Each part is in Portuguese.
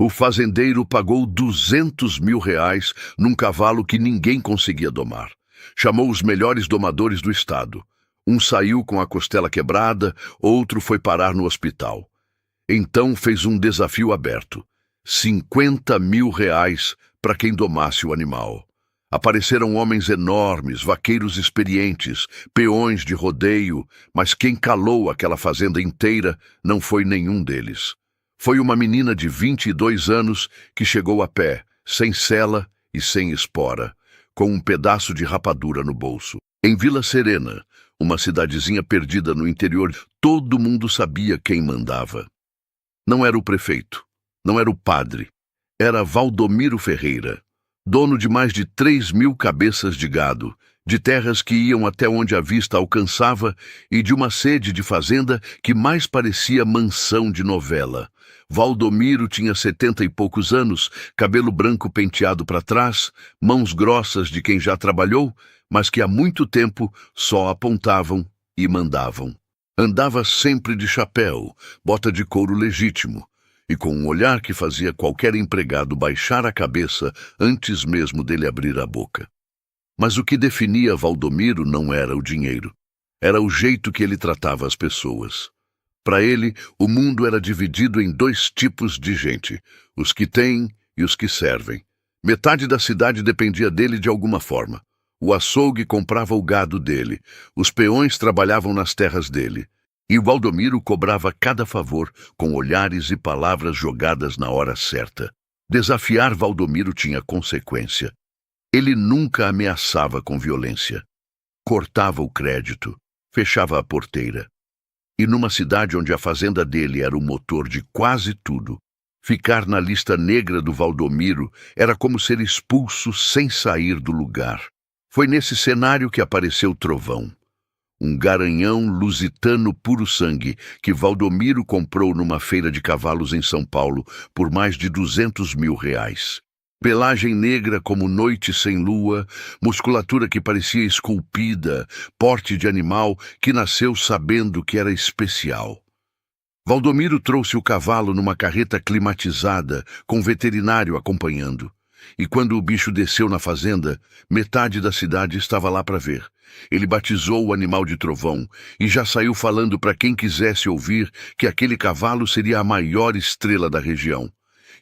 O fazendeiro pagou 200 mil reais num cavalo que ninguém conseguia domar. Chamou os melhores domadores do estado. Um saiu com a costela quebrada, outro foi parar no hospital. Então fez um desafio aberto. 50 mil reais para quem domasse o animal. Apareceram homens enormes, vaqueiros experientes, peões de rodeio, mas quem calou aquela fazenda inteira não foi nenhum deles. Foi uma menina de 22 anos que chegou a pé, sem sela e sem espora, com um pedaço de rapadura no bolso. Em Vila Serena, uma cidadezinha perdida no interior, todo mundo sabia quem mandava. Não era o prefeito, não era o padre, era Valdomiro Ferreira, dono de mais de 3.000 cabeças de gado, de terras que iam até onde a vista alcançava e de uma sede de fazenda que mais parecia mansão de novela. Valdomiro tinha 70 e poucos anos, cabelo branco penteado para trás, mãos grossas de quem já trabalhou, mas que há muito tempo só apontavam e mandavam. Andava sempre de chapéu, bota de couro legítimo, e com um olhar que fazia qualquer empregado baixar a cabeça antes mesmo dele abrir a boca. Mas o que definia Valdomiro não era o dinheiro. Era o jeito que ele tratava as pessoas. Para ele, o mundo era dividido em 2 tipos de gente, os que têm e os que servem. Metade da cidade dependia dele de alguma forma. O açougue comprava o gado dele, os peões trabalhavam nas terras dele. E Valdomiro cobrava cada favor com olhares e palavras jogadas na hora certa. Desafiar Valdomiro tinha consequência. Ele nunca ameaçava com violência. Cortava o crédito, fechava a porteira. E numa cidade onde a fazenda dele era o motor de quase tudo, ficar na lista negra do Valdomiro era como ser expulso sem sair do lugar. Foi nesse cenário que apareceu Trovão. Um garanhão lusitano puro sangue que Valdomiro comprou numa feira de cavalos em São Paulo por mais de 200 mil reais. Pelagem negra como noite sem lua, musculatura que parecia esculpida, porte de animal que nasceu sabendo que era especial. Valdomiro trouxe o cavalo numa carreta climatizada, com veterinário acompanhando. E quando o bicho desceu na fazenda, metade da cidade estava lá para ver. Ele batizou o animal de Trovão e já saiu falando para quem quisesse ouvir que aquele cavalo seria a maior estrela da região.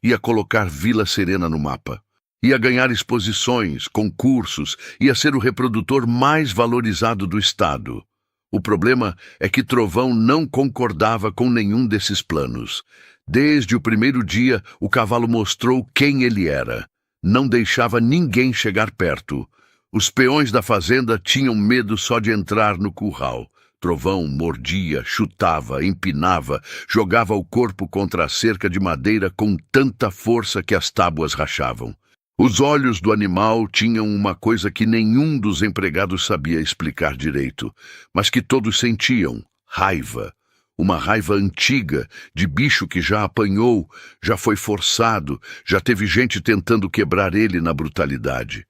Ia colocar Vila Serena no mapa. Ia ganhar exposições, concursos, ia ser o reprodutor mais valorizado do estado. O problema é que Trovão não concordava com nenhum desses planos. Desde o primeiro dia, o cavalo mostrou quem ele era. Não deixava ninguém chegar perto. Os peões da fazenda tinham medo só de entrar no curral. Trovão mordia, chutava, empinava, jogava o corpo contra a cerca de madeira com tanta força que as tábuas rachavam. Os olhos do animal tinham uma coisa que nenhum dos empregados sabia explicar direito, mas que todos sentiam: raiva. Uma raiva antiga, de bicho que já apanhou, já foi forçado, já teve gente tentando quebrar ele na brutalidade.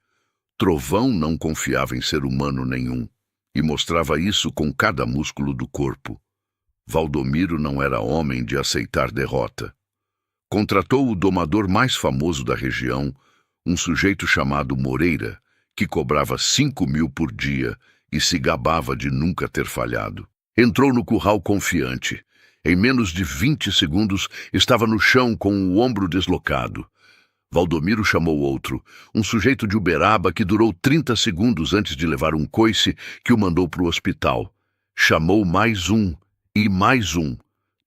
Trovão não confiava em ser humano nenhum, e mostrava isso com cada músculo do corpo. Valdomiro não era homem de aceitar derrota. Contratou o domador mais famoso da região, um sujeito chamado Moreira, que cobrava 5 mil por dia e se gabava de nunca ter falhado. Entrou no curral confiante. Em menos de 20 segundos, estava no chão com o ombro deslocado. Valdomiro chamou outro, um sujeito de Uberaba que durou 30 segundos antes de levar um coice que o mandou para o hospital. Chamou mais um e mais um.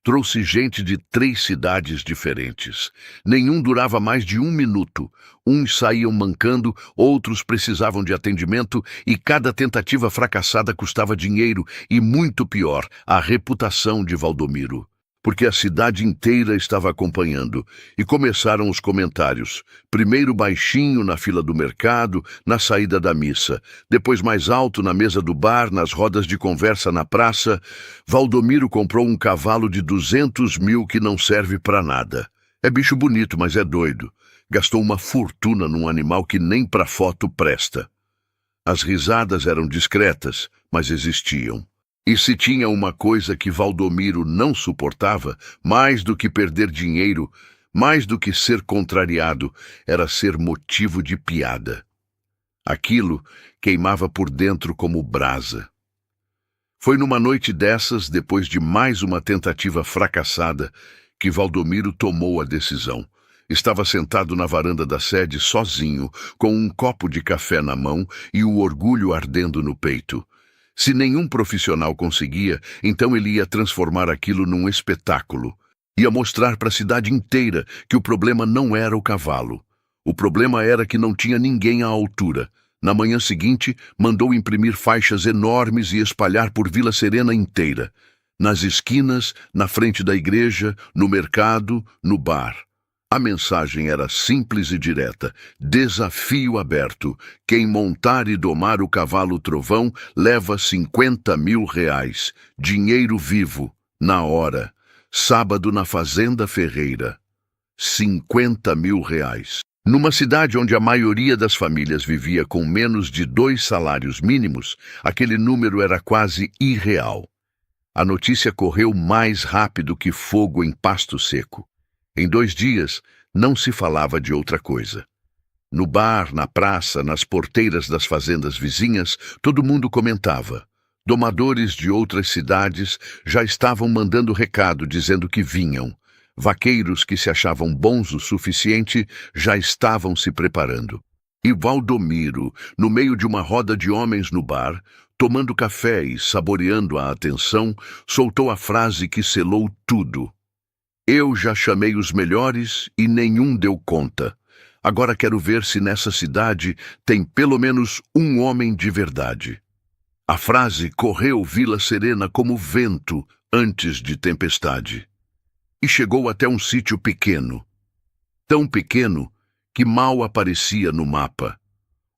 Trouxe gente de 3 cidades diferentes. Nenhum durava mais de 1 minuto. Uns saíam mancando, outros precisavam de atendimento e cada tentativa fracassada custava dinheiro e, muito pior, a reputação de Valdomiro. Porque a cidade inteira estava acompanhando, e começaram os comentários. Primeiro baixinho na fila do mercado, na saída da missa, depois mais alto na mesa do bar, nas rodas de conversa na praça. Valdomiro comprou um cavalo de 200 mil que não serve para nada. É bicho bonito, mas é doido. Gastou uma fortuna num animal que nem para foto presta. As risadas eram discretas, mas existiam. E se tinha uma coisa que Valdomiro não suportava, mais do que perder dinheiro, Mais do que ser contrariado, era ser motivo de piada. Aquilo queimava por dentro como brasa. Foi numa noite dessas, depois de mais uma tentativa fracassada, que Valdomiro tomou a decisão. Estava sentado na varanda da sede sozinho, com um copo de café na mão e o orgulho ardendo no peito. Se nenhum profissional conseguia, então ele ia transformar aquilo num espetáculo. Ia mostrar para a cidade inteira que o problema não era o cavalo. O problema era que não tinha ninguém à altura. Na manhã seguinte, mandou imprimir faixas enormes e espalhar por Vila Serena inteira. Nas esquinas, na frente da igreja, no mercado, no bar. A mensagem era simples e direta. Desafio aberto. Quem montar e domar o cavalo trovão leva 50 mil reais. Dinheiro vivo, na hora. Sábado na Fazenda Ferreira. 50 mil reais. Numa cidade onde a maioria das famílias vivia com menos de 2 salários mínimos, aquele número era quase irreal. A notícia correu mais rápido que fogo em pasto seco. Em 2 dias, não se falava de outra coisa. No bar, na praça, nas porteiras das fazendas vizinhas, todo mundo comentava. Domadores de outras cidades já estavam mandando recado dizendo que vinham. Vaqueiros que se achavam bons o suficiente já estavam se preparando. E Valdomiro, no meio de uma roda de homens no bar, tomando café e saboreando a atenção, soltou a frase que selou tudo. Eu já chamei os melhores e nenhum deu conta. Agora quero ver se nessa cidade tem pelo menos um homem de verdade. A frase correu Vila Serena como vento antes de tempestade. E chegou até um sítio pequeno. Tão pequeno que mal aparecia no mapa.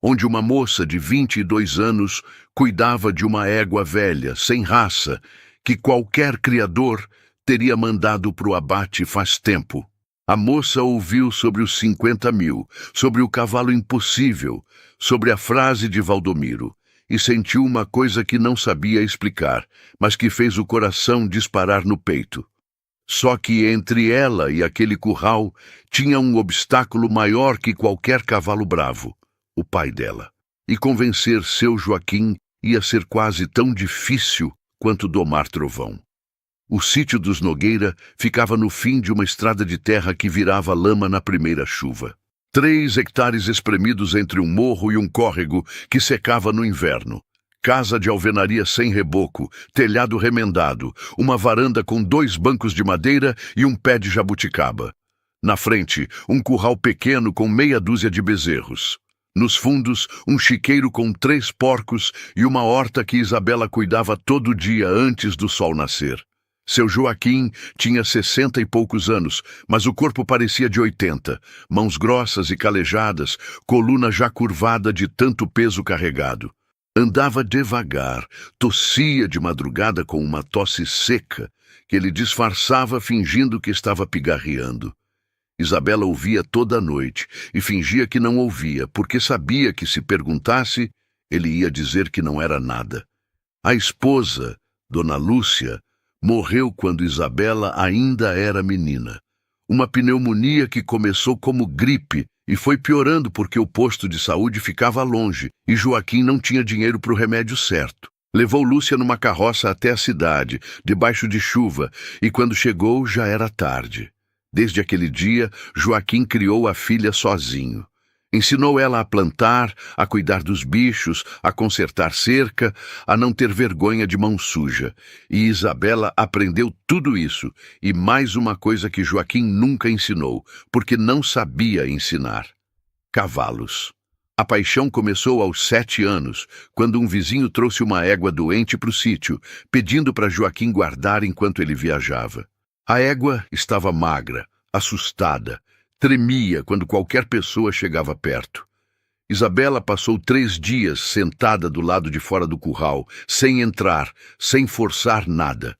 Onde uma moça de 22 anos cuidava de uma égua velha, sem raça, que qualquer criador teria mandado para o abate faz tempo. A moça ouviu sobre os 50 mil, sobre o cavalo impossível, sobre a frase de Valdomiro, e sentiu uma coisa que não sabia explicar, mas que fez o coração disparar no peito. Só que entre ela e aquele curral tinha um obstáculo maior que qualquer cavalo bravo, o pai dela. E convencer seu Joaquim ia ser quase tão difícil quanto domar trovão. O sítio dos Nogueira ficava no fim de uma estrada de terra que virava lama na primeira chuva. 3 hectares espremidos entre um morro e um córrego que secava no inverno. Casa de alvenaria sem reboco, telhado remendado, uma varanda com 2 bancos de madeira e um pé de jabuticaba. Na frente, um curral pequeno com meia dúzia de bezerros. Nos fundos, um chiqueiro com 3 porcos e uma horta que Isabela cuidava todo dia antes do sol nascer. Seu Joaquim tinha 60 e poucos anos, mas o corpo parecia de 80, mãos grossas e calejadas, coluna já curvada de tanto peso carregado. Andava devagar, tossia de madrugada com uma tosse seca, que ele disfarçava fingindo que estava pigarreando. Isabela ouvia toda a noite e fingia que não ouvia, porque sabia que se perguntasse, ele ia dizer que não era nada. A esposa, Dona Lúcia, morreu quando Isabela ainda era menina. Uma pneumonia que começou como gripe e foi piorando porque o posto de saúde ficava longe e Joaquim não tinha dinheiro para o remédio certo. Levou Lúcia numa carroça até a cidade, debaixo de chuva, e quando chegou já era tarde. Desde aquele dia, Joaquim criou a filha sozinho. Ensinou ela a plantar, a cuidar dos bichos, a consertar cerca, a não ter vergonha de mão suja. E Isabela aprendeu tudo isso, e mais uma coisa que Joaquim nunca ensinou, porque não sabia ensinar: cavalos. A paixão começou aos 7 anos, quando um vizinho trouxe uma égua doente para o sítio, pedindo para Joaquim guardar enquanto ele viajava. A égua estava magra, assustada, tremia quando qualquer pessoa chegava perto. Isabela passou 3 dias sentada do lado de fora do curral, sem entrar, sem forçar nada.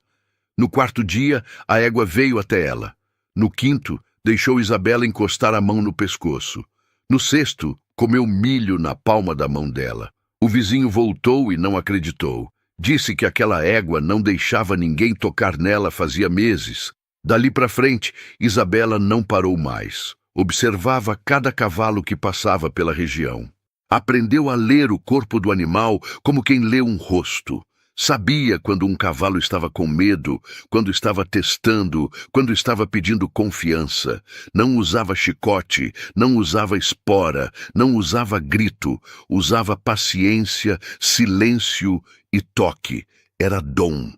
No 4º dia, a égua veio até ela. No 5º, deixou Isabela encostar a mão no pescoço. No 6º, comeu milho na palma da mão dela. O vizinho voltou e não acreditou. Disse que aquela égua não deixava ninguém tocar nela fazia meses. Dali para frente, Isabela não parou mais. Observava cada cavalo que passava pela região. Aprendeu a ler o corpo do animal como quem lê um rosto. Sabia quando um cavalo estava com medo, quando estava testando, quando estava pedindo confiança. Não usava chicote, não usava espora, não usava grito. Usava paciência, silêncio e toque. Era dom.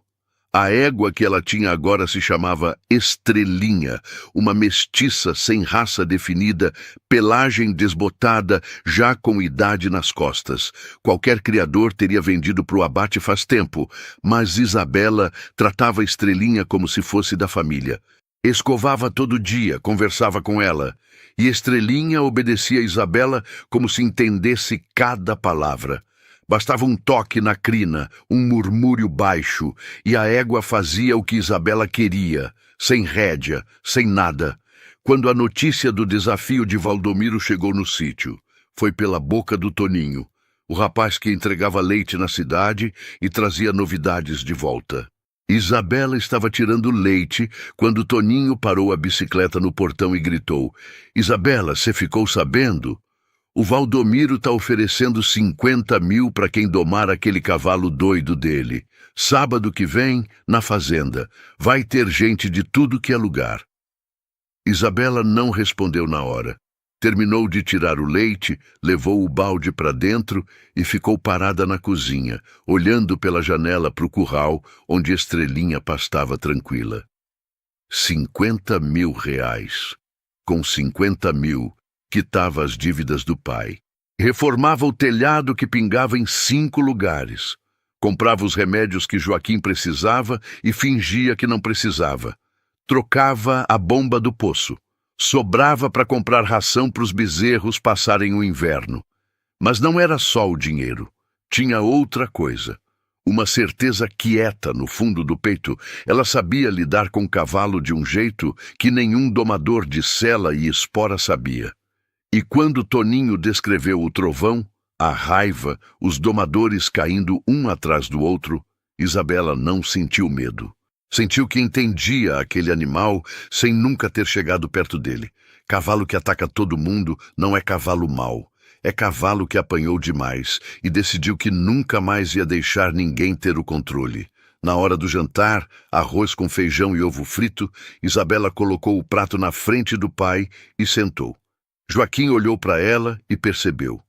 A égua que ela tinha agora se chamava Estrelinha, uma mestiça sem raça definida, pelagem desbotada, já com idade nas costas. Qualquer criador teria vendido para o abate faz tempo, mas Isabela tratava Estrelinha como se fosse da família. Escovava todo dia, conversava com ela, e Estrelinha obedecia a Isabela como se entendesse cada palavra. Bastava um toque na crina, um murmúrio baixo, e a égua fazia o que Isabela queria, sem rédea, sem nada. Quando a notícia do desafio de Valdomiro chegou no sítio, foi pela boca do Toninho, o rapaz que entregava leite na cidade e trazia novidades de volta. Isabela estava tirando leite quando Toninho parou a bicicleta no portão e gritou: "Isabela, você ficou sabendo? O Valdomiro está oferecendo 50 mil para quem domar aquele cavalo doido dele. Sábado que vem, na fazenda. Vai ter gente de tudo que é lugar." Isabela não respondeu na hora. Terminou de tirar o leite, levou o balde para dentro e ficou parada na cozinha, olhando pela janela para o curral, onde Estrelinha pastava tranquila. 50 mil reais. Com 50 mil, quitava as dívidas do pai. Reformava o telhado que pingava em 5 lugares. Comprava os remédios que Joaquim precisava e fingia que não precisava. Trocava a bomba do poço. Sobrava para comprar ração para os bezerros passarem o inverno. Mas não era só o dinheiro. Tinha outra coisa. Uma certeza quieta no fundo do peito. Ela sabia lidar com o cavalo de um jeito que nenhum domador de sela e espora sabia. E quando Toninho descreveu o trovão, a raiva, os domadores caindo um atrás do outro, Isabela não sentiu medo. Sentiu que entendia aquele animal sem nunca ter chegado perto dele. Cavalo que ataca todo mundo não é cavalo mau. É cavalo que apanhou demais e decidiu que nunca mais ia deixar ninguém ter o controle. Na hora do jantar, arroz com feijão e ovo frito, Isabela colocou o prato na frente do pai e sentou. Joaquim olhou para ela e percebeu.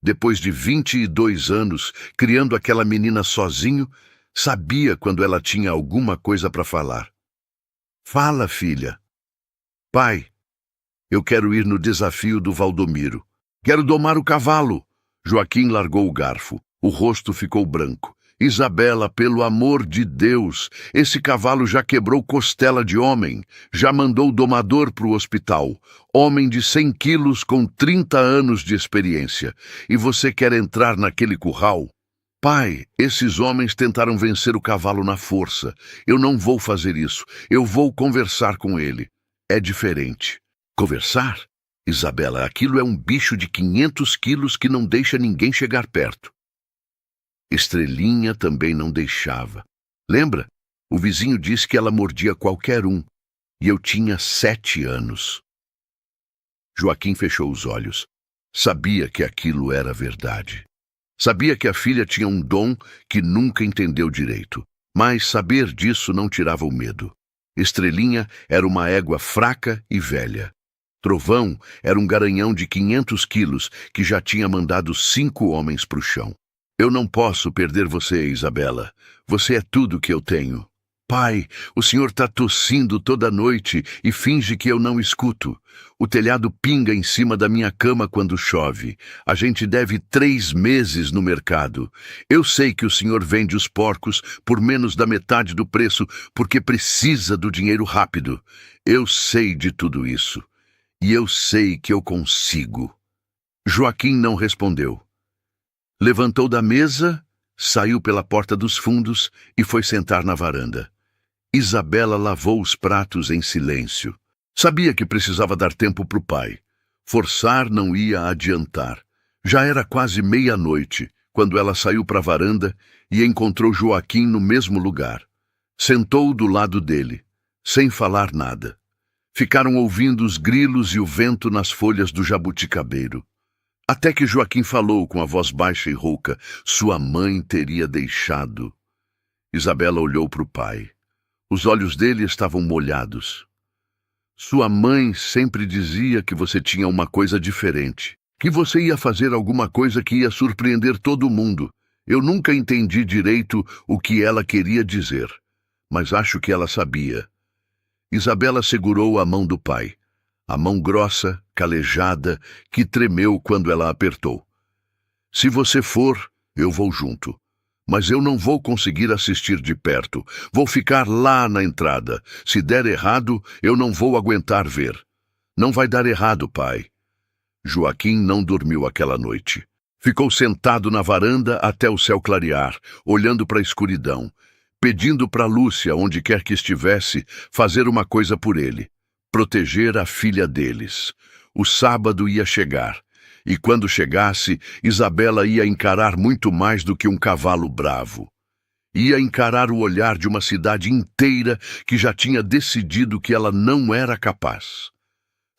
Depois de 22 anos, criando aquela menina sozinho, sabia quando ela tinha alguma coisa para falar. "Fala, filha." "Pai, eu quero ir no desafio do Valdomiro. Quero domar o cavalo." Joaquim largou o garfo. O rosto ficou branco. "Isabela, pelo amor de Deus, esse cavalo já quebrou costela de homem, já mandou o domador para o hospital. Homem de 100 quilos com 30 anos de experiência. E você quer entrar naquele curral?" "Pai, esses homens tentaram vencer o cavalo na força. Eu não vou fazer isso. Eu vou conversar com ele." "É diferente." "Conversar? Isabela, aquilo é um bicho de 500 quilos que não deixa ninguém chegar perto." Estrelinha também não deixava. Lembra? O vizinho disse que ela mordia qualquer um. E eu tinha 7 anos. Joaquim fechou os olhos. Sabia que aquilo era verdade. Sabia que a filha tinha um dom que nunca entendeu direito. Mas saber disso não tirava o medo. Estrelinha era uma égua fraca e velha. Trovão era um garanhão de 500 quilos que já tinha mandado 5 homens para o chão. "Eu não posso perder você, Isabela. Você é tudo que eu tenho." "Pai, o senhor está tossindo toda noite e finge que eu não escuto. O telhado pinga em cima da minha cama quando chove. A gente deve 3 meses no mercado. Eu sei que o senhor vende os porcos por menos da metade do preço porque precisa do dinheiro rápido. Eu sei de tudo isso. E eu sei que eu consigo." Joaquim não respondeu. Levantou da mesa, saiu pela porta dos fundos e foi sentar na varanda. Isabela lavou os pratos em silêncio. Sabia que precisava dar tempo para o pai. Forçar não ia adiantar. Já era quase meia-noite, quando ela saiu para a varanda e encontrou Joaquim no mesmo lugar. Sentou do lado dele. sem falar nada. Ficaram ouvindo os grilos e o vento nas folhas do jabuticabeiro. Até que Joaquim falou com a voz baixa e rouca: sua mãe teria deixado. Isabela olhou para o pai. Os olhos dele estavam molhados. Sua mãe sempre dizia que você tinha uma coisa diferente, que você ia fazer alguma coisa que ia surpreender todo mundo. Eu nunca entendi direito o que ela queria dizer, mas acho que ela sabia. Isabela segurou a mão do pai. A mão grossa, calejada, que tremeu quando ela apertou. Se você for, eu vou junto. Mas eu não vou conseguir assistir de perto. Vou ficar lá na entrada. Se der errado, eu não vou aguentar ver. Não vai dar errado, pai. Joaquim não dormiu aquela noite. Ficou sentado na varanda até o céu clarear, olhando para a escuridão, pedindo para Lúcia, onde quer que estivesse, fazer uma coisa por ele. Proteger a filha deles. O sábado ia chegar, e quando chegasse, Isabela ia encarar muito mais do que um cavalo bravo. Ia encarar o olhar de uma cidade inteira que já tinha decidido que ela não era capaz.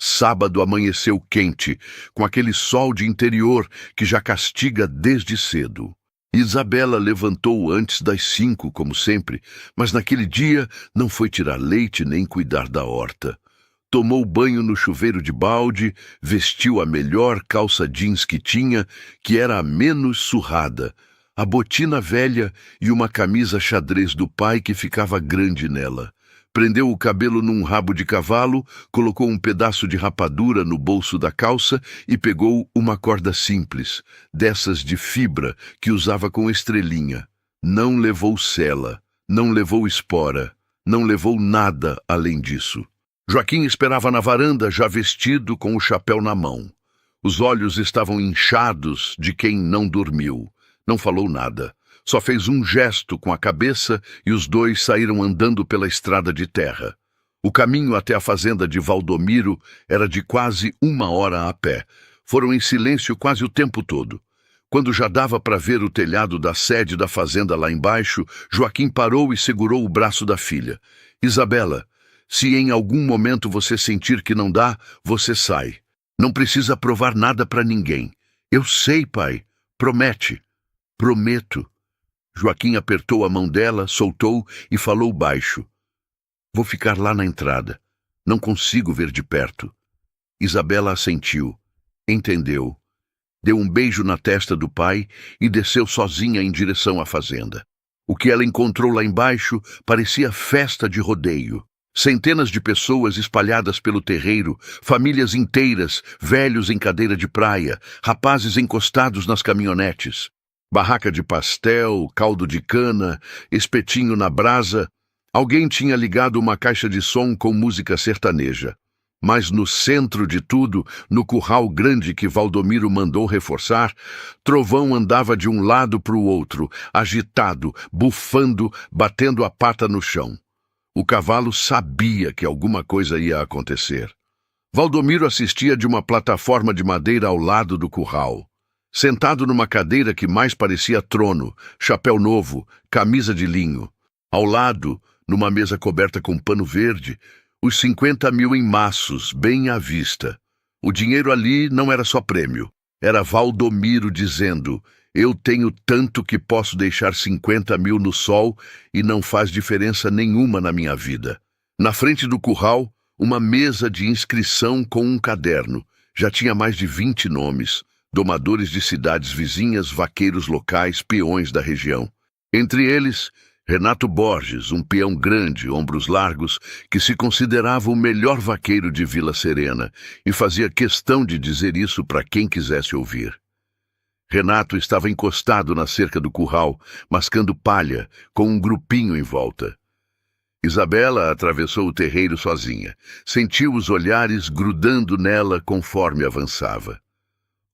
Sábado amanheceu quente, com aquele sol de interior que já castiga desde cedo. Isabela levantou antes das 5, como sempre, mas naquele dia não foi tirar leite nem cuidar da horta. Tomou banho no chuveiro de balde, vestiu a melhor calça jeans que tinha, que era a menos surrada, a botina velha e uma camisa xadrez do pai que ficava grande nela. Prendeu o cabelo num rabo de cavalo, colocou um pedaço de rapadura no bolso da calça e pegou uma corda simples, dessas de fibra que usava com estrelinha. Não levou sela, não levou espora, não levou nada além disso. Joaquim esperava na varanda, já vestido, com o chapéu na mão. Os olhos estavam inchados de quem não dormiu. Não falou nada. Só fez um gesto com a cabeça e os dois saíram andando pela estrada de terra. O caminho até a fazenda de Valdomiro era de quase 1 hora a pé. Foram em silêncio quase o tempo todo. Quando já dava para ver o telhado da sede da fazenda lá embaixo, Joaquim parou e segurou o braço da filha. Isabela, se em algum momento você sentir que não dá, você sai. Não precisa provar nada para ninguém. Eu sei, pai. Promete. Prometo. Joaquim apertou a mão dela, soltou e falou baixo. Vou ficar lá na entrada. Não consigo ver de perto. Isabela assentiu. Entendeu. Deu um beijo na testa do pai e desceu sozinha em direção à fazenda. O que ela encontrou lá embaixo parecia festa de rodeio. Centenas de pessoas espalhadas pelo terreiro, famílias inteiras, velhos em cadeira de praia, rapazes encostados nas caminhonetes. Barraca de pastel, caldo de cana, espetinho na brasa. Alguém tinha ligado uma caixa de som com música sertaneja. Mas no centro de tudo, no curral grande que Valdomiro mandou reforçar, Trovão andava de um lado para o outro, agitado, bufando, batendo a pata no chão. O cavalo sabia que alguma coisa ia acontecer. Valdomiro assistia de uma plataforma de madeira ao lado do curral. Sentado numa cadeira que mais parecia trono, chapéu novo, camisa de linho. Ao lado, numa mesa coberta com pano verde, os 50 mil em maços, bem à vista. O dinheiro ali não era só prêmio. Era Valdomiro dizendo: eu tenho tanto que posso deixar 50 mil no sol e não faz diferença nenhuma na minha vida. Na frente do curral, uma mesa de inscrição com um caderno. Já tinha mais de 20 nomes. Domadores de cidades vizinhas, vaqueiros locais, peões da região. Entre eles, Renato Borges, um peão grande, ombros largos, que se considerava o melhor vaqueiro de Vila Serena e fazia questão de dizer isso para quem quisesse ouvir. Renato estava encostado na cerca do curral, mascando palha, com um grupinho em volta. Isabela atravessou o terreiro sozinha. Sentiu os olhares grudando nela conforme avançava.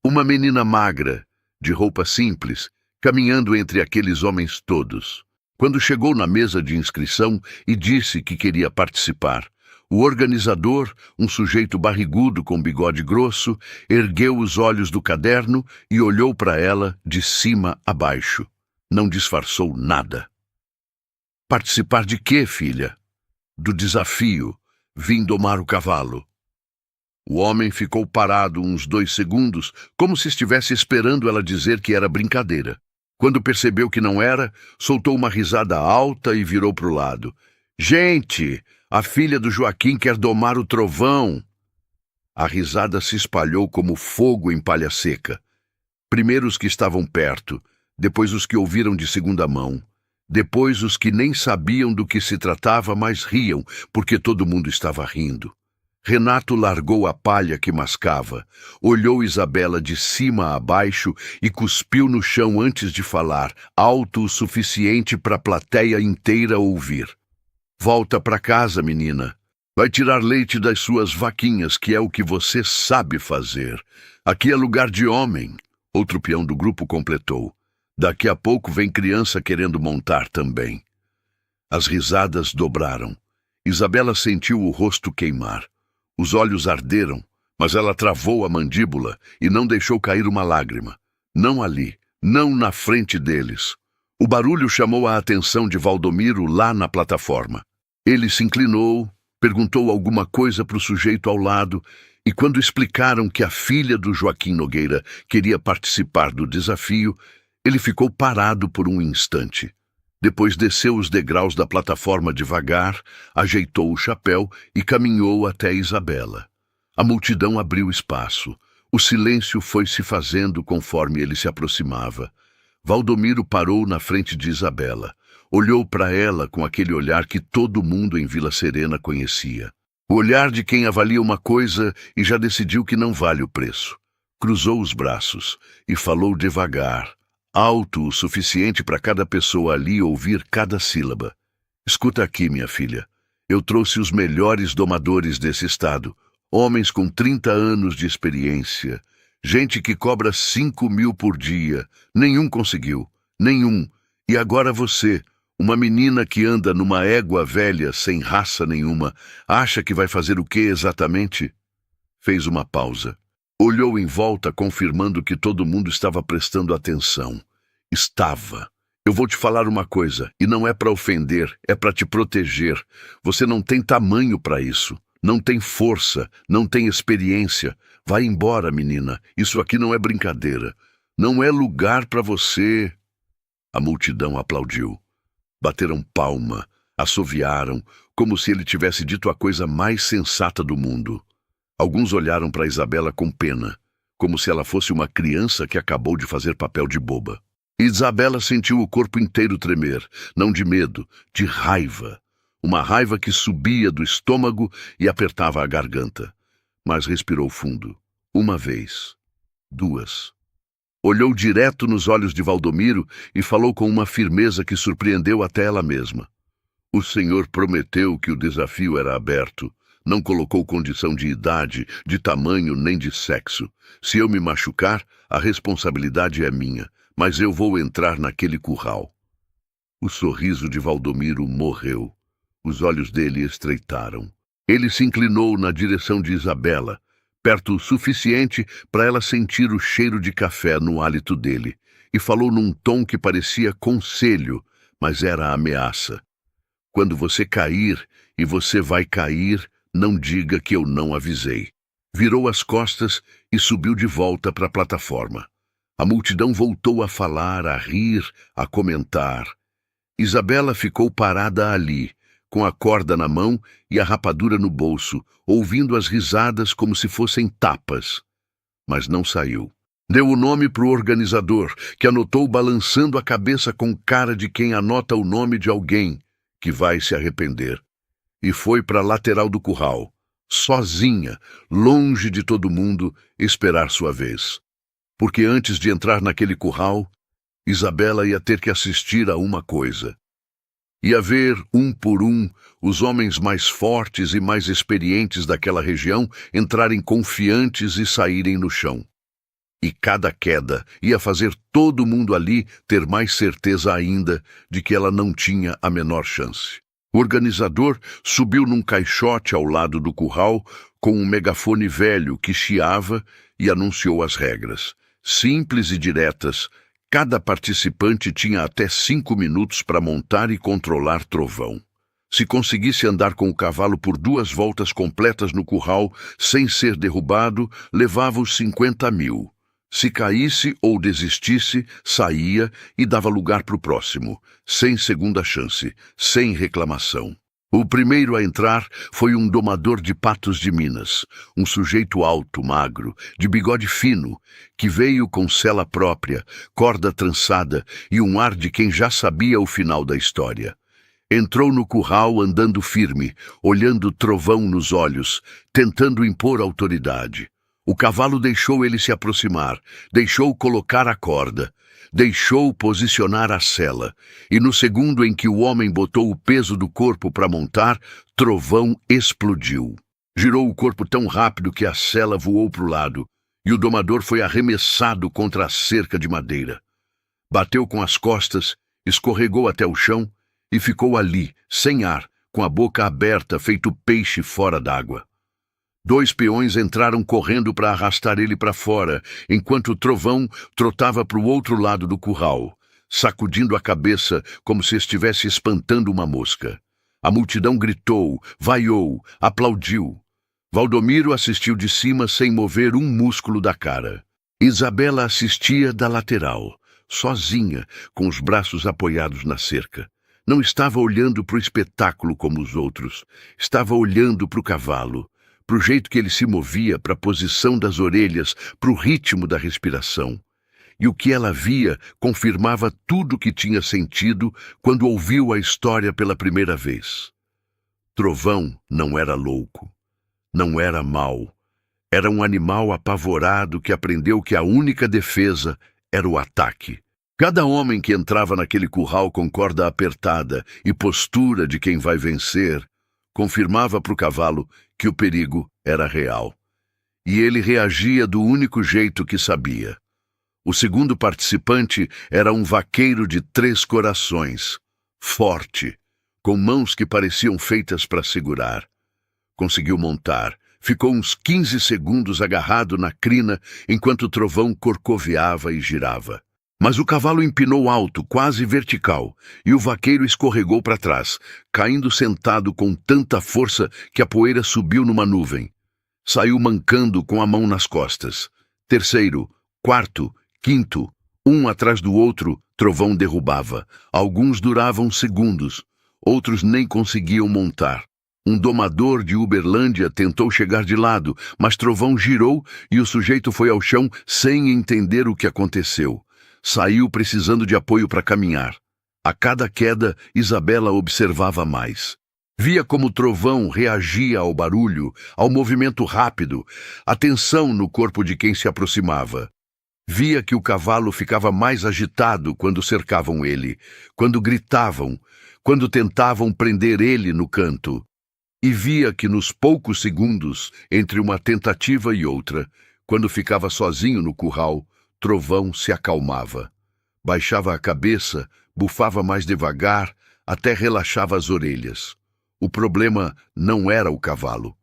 Uma menina magra, de roupa simples, caminhando entre aqueles homens todos. Quando chegou na mesa de inscrição e disse que queria participar, o organizador, um sujeito barrigudo com bigode grosso, ergueu os olhos do caderno e olhou para ela de cima a baixo. Não disfarçou nada. Participar de quê, filha? do desafio. Vim domar o cavalo. O homem ficou parado uns 2 segundos, como se estivesse esperando ela dizer que era brincadeira. Quando percebeu que não era, soltou uma risada alta e virou para o lado. Gente, a filha do Joaquim quer domar o trovão. A risada se espalhou como fogo em palha seca. Primeiro os que estavam perto, depois os que ouviram de segunda mão, depois os que nem sabiam do que se tratava, mas riam, porque todo mundo estava rindo. Renato largou a palha que mascava, olhou Isabela de cima a baixo e cuspiu no chão antes de falar, alto o suficiente para a plateia inteira ouvir. Volta para casa, menina. Vai tirar leite das suas vaquinhas, que é o que você sabe fazer. Aqui é lugar de homem. Outro peão do grupo completou. Daqui a pouco vem criança querendo montar também. As risadas dobraram. Isabela sentiu o rosto queimar. Os olhos arderam, mas ela travou a mandíbula e não deixou cair uma lágrima. Não ali, não na frente deles. O barulho chamou a atenção de Valdomiro lá na plataforma. Ele se inclinou, perguntou alguma coisa para o sujeito ao lado, e quando explicaram que a filha do Joaquim Nogueira queria participar do desafio, ele ficou parado por um instante. Depois desceu os degraus da plataforma devagar, ajeitou o chapéu e caminhou até Isabela. A multidão abriu espaço. O silêncio foi se fazendo conforme ele se aproximava. Valdomiro parou na frente de Isabela. Olhou para ela com aquele olhar que todo mundo em Vila Serena conhecia. O olhar de quem avalia uma coisa e já decidiu que não vale o preço. Cruzou os braços e falou devagar, alto o suficiente para cada pessoa ali ouvir cada sílaba. Escuta aqui, minha filha. Eu trouxe os melhores domadores desse estado, homens com 30 anos de experiência, gente que cobra 5.000 por dia. Nenhum conseguiu, nenhum. E agora você, uma menina que anda numa égua velha sem raça nenhuma, acha que vai fazer o que exatamente? Fez uma pausa. Olhou em volta, confirmando que todo mundo estava prestando atenção. Estava. Eu vou te falar uma coisa, e não é para ofender, é para te proteger. Você não tem tamanho para isso. Não tem força, não tem experiência. Vai embora, menina. Isso aqui não é brincadeira. Não é lugar para você. A multidão aplaudiu. Bateram palma, assoviaram, como se ele tivesse dito a coisa mais sensata do mundo. Alguns olharam para Isabela com pena, como se ela fosse uma criança que acabou de fazer papel de boba. Isabela sentiu o corpo inteiro tremer, não de medo, de raiva. Uma raiva que subia do estômago e apertava a garganta. Mas respirou fundo. Uma vez. 2. Olhou direto nos olhos de Valdomiro e falou com uma firmeza que surpreendeu até ela mesma. O senhor prometeu que o desafio era aberto. Não colocou condição de idade, de tamanho nem de sexo. Se eu me machucar, a responsabilidade é minha, mas eu vou entrar naquele curral. O sorriso de Valdomiro morreu. Os olhos dele estreitaram. Ele se inclinou na direção de Isabela, perto o suficiente para ela sentir o cheiro de café no hálito dele, e falou num tom que parecia conselho, mas era ameaça. Quando você cair, e você vai cair, não diga que eu não avisei. Virou as costas e subiu de volta para a plataforma. A multidão voltou a falar, a rir, a comentar. Isabela ficou parada ali, com a corda na mão e a rapadura no bolso, ouvindo as risadas como se fossem tapas. Mas não saiu. Deu o nome para o organizador, que anotou balançando a cabeça com cara de quem anota o nome de alguém que vai se arrepender. E foi para a lateral do curral, sozinha, longe de todo mundo, esperar sua vez. Porque antes de entrar naquele curral, Isabela ia ter que assistir a uma coisa. Ia ver, um por um, os homens mais fortes e mais experientes daquela região entrarem confiantes e saírem no chão. E cada queda ia fazer todo mundo ali ter mais certeza ainda de que ela não tinha a menor chance. O organizador subiu num caixote ao lado do curral com um megafone velho que chiava e anunciou as regras. Simples e diretas, cada participante tinha até 5 minutos para montar e controlar trovão. Se conseguisse andar com o cavalo por 2 voltas completas no curral, sem ser derrubado, levava os 50.000. Se caísse ou desistisse, saía e dava lugar para o próximo, sem segunda chance, sem reclamação. O primeiro a entrar foi um domador de Patos de Minas, um sujeito alto, magro, de bigode fino, que veio com sela própria, corda trançada e um ar de quem já sabia o final da história. Entrou no curral andando firme, olhando Trovão nos olhos, tentando impor autoridade. O cavalo deixou ele se aproximar, deixou colocar a corda, deixou posicionar a sela, e no segundo em que o homem botou o peso do corpo para montar, Trovão explodiu. Girou o corpo tão rápido que a sela voou para o lado, e o domador foi arremessado contra a cerca de madeira. Bateu com as costas, escorregou até o chão e ficou ali, sem ar, com a boca aberta, feito peixe fora d'água. 2 peões entraram correndo para arrastar ele para fora, enquanto o Trovão trotava para o outro lado do curral, sacudindo a cabeça como se estivesse espantando uma mosca. A multidão gritou, vaiou, aplaudiu. Valdomiro assistiu de cima sem mover um músculo da cara. Isabela assistia da lateral, sozinha, com os braços apoiados na cerca. Não estava olhando para o espetáculo como os outros. Estava olhando para o cavalo, para o jeito que ele se movia, para a posição das orelhas, para o ritmo da respiração. E o que ela via confirmava tudo o que tinha sentido quando ouviu a história pela primeira vez. Trovão não era louco, não era mau. Era um animal apavorado que aprendeu que a única defesa era o ataque. Cada homem que entrava naquele curral com corda apertada e postura de quem vai vencer, confirmava para o cavalo que o perigo era real. E ele reagia do único jeito que sabia. O segundo participante era um vaqueiro de 3 corações, forte, com mãos que pareciam feitas para segurar. Conseguiu montar. Ficou uns 15 segundos agarrado na crina enquanto o Trovão corcoveava e girava. Mas o cavalo empinou alto, quase vertical, e o vaqueiro escorregou para trás, caindo sentado com tanta força que a poeira subiu numa nuvem. Saiu mancando com a mão nas costas. Terceiro, quarto, quinto, um atrás do outro, Trovão derrubava. Alguns duravam segundos, outros nem conseguiam montar. Um domador de Uberlândia tentou chegar de lado, mas Trovão girou e o sujeito foi ao chão sem entender o que aconteceu. Saiu precisando de apoio para caminhar. A cada queda, Isabela observava mais. Via como o Trovão reagia ao barulho, ao movimento rápido, a tensão no corpo de quem se aproximava. Via que o cavalo ficava mais agitado quando cercavam ele, quando gritavam, quando tentavam prender ele no canto. E via que nos poucos segundos, entre uma tentativa e outra, quando ficava sozinho no curral, Trovão se acalmava. Baixava a cabeça, bufava mais devagar, até relaxava as orelhas. O problema não era o cavalo.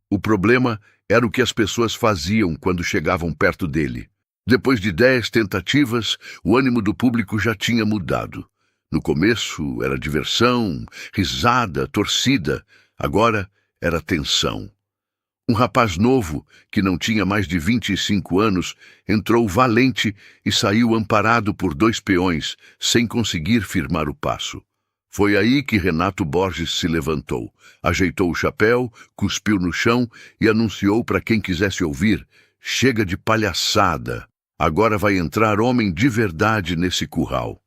O problema era o que as pessoas faziam quando chegavam perto dele. Depois de 10 tentativas, o ânimo do público já tinha mudado. No começo era diversão, risada, torcida. Agora era tensão. Um rapaz novo, que não tinha mais de 25 anos, entrou valente e saiu amparado por 2 peões, sem conseguir firmar o passo. Foi aí que Renato Borges se levantou, ajeitou o chapéu, cuspiu no chão e anunciou para quem quisesse ouvir: chega de palhaçada, agora vai entrar homem de verdade nesse curral.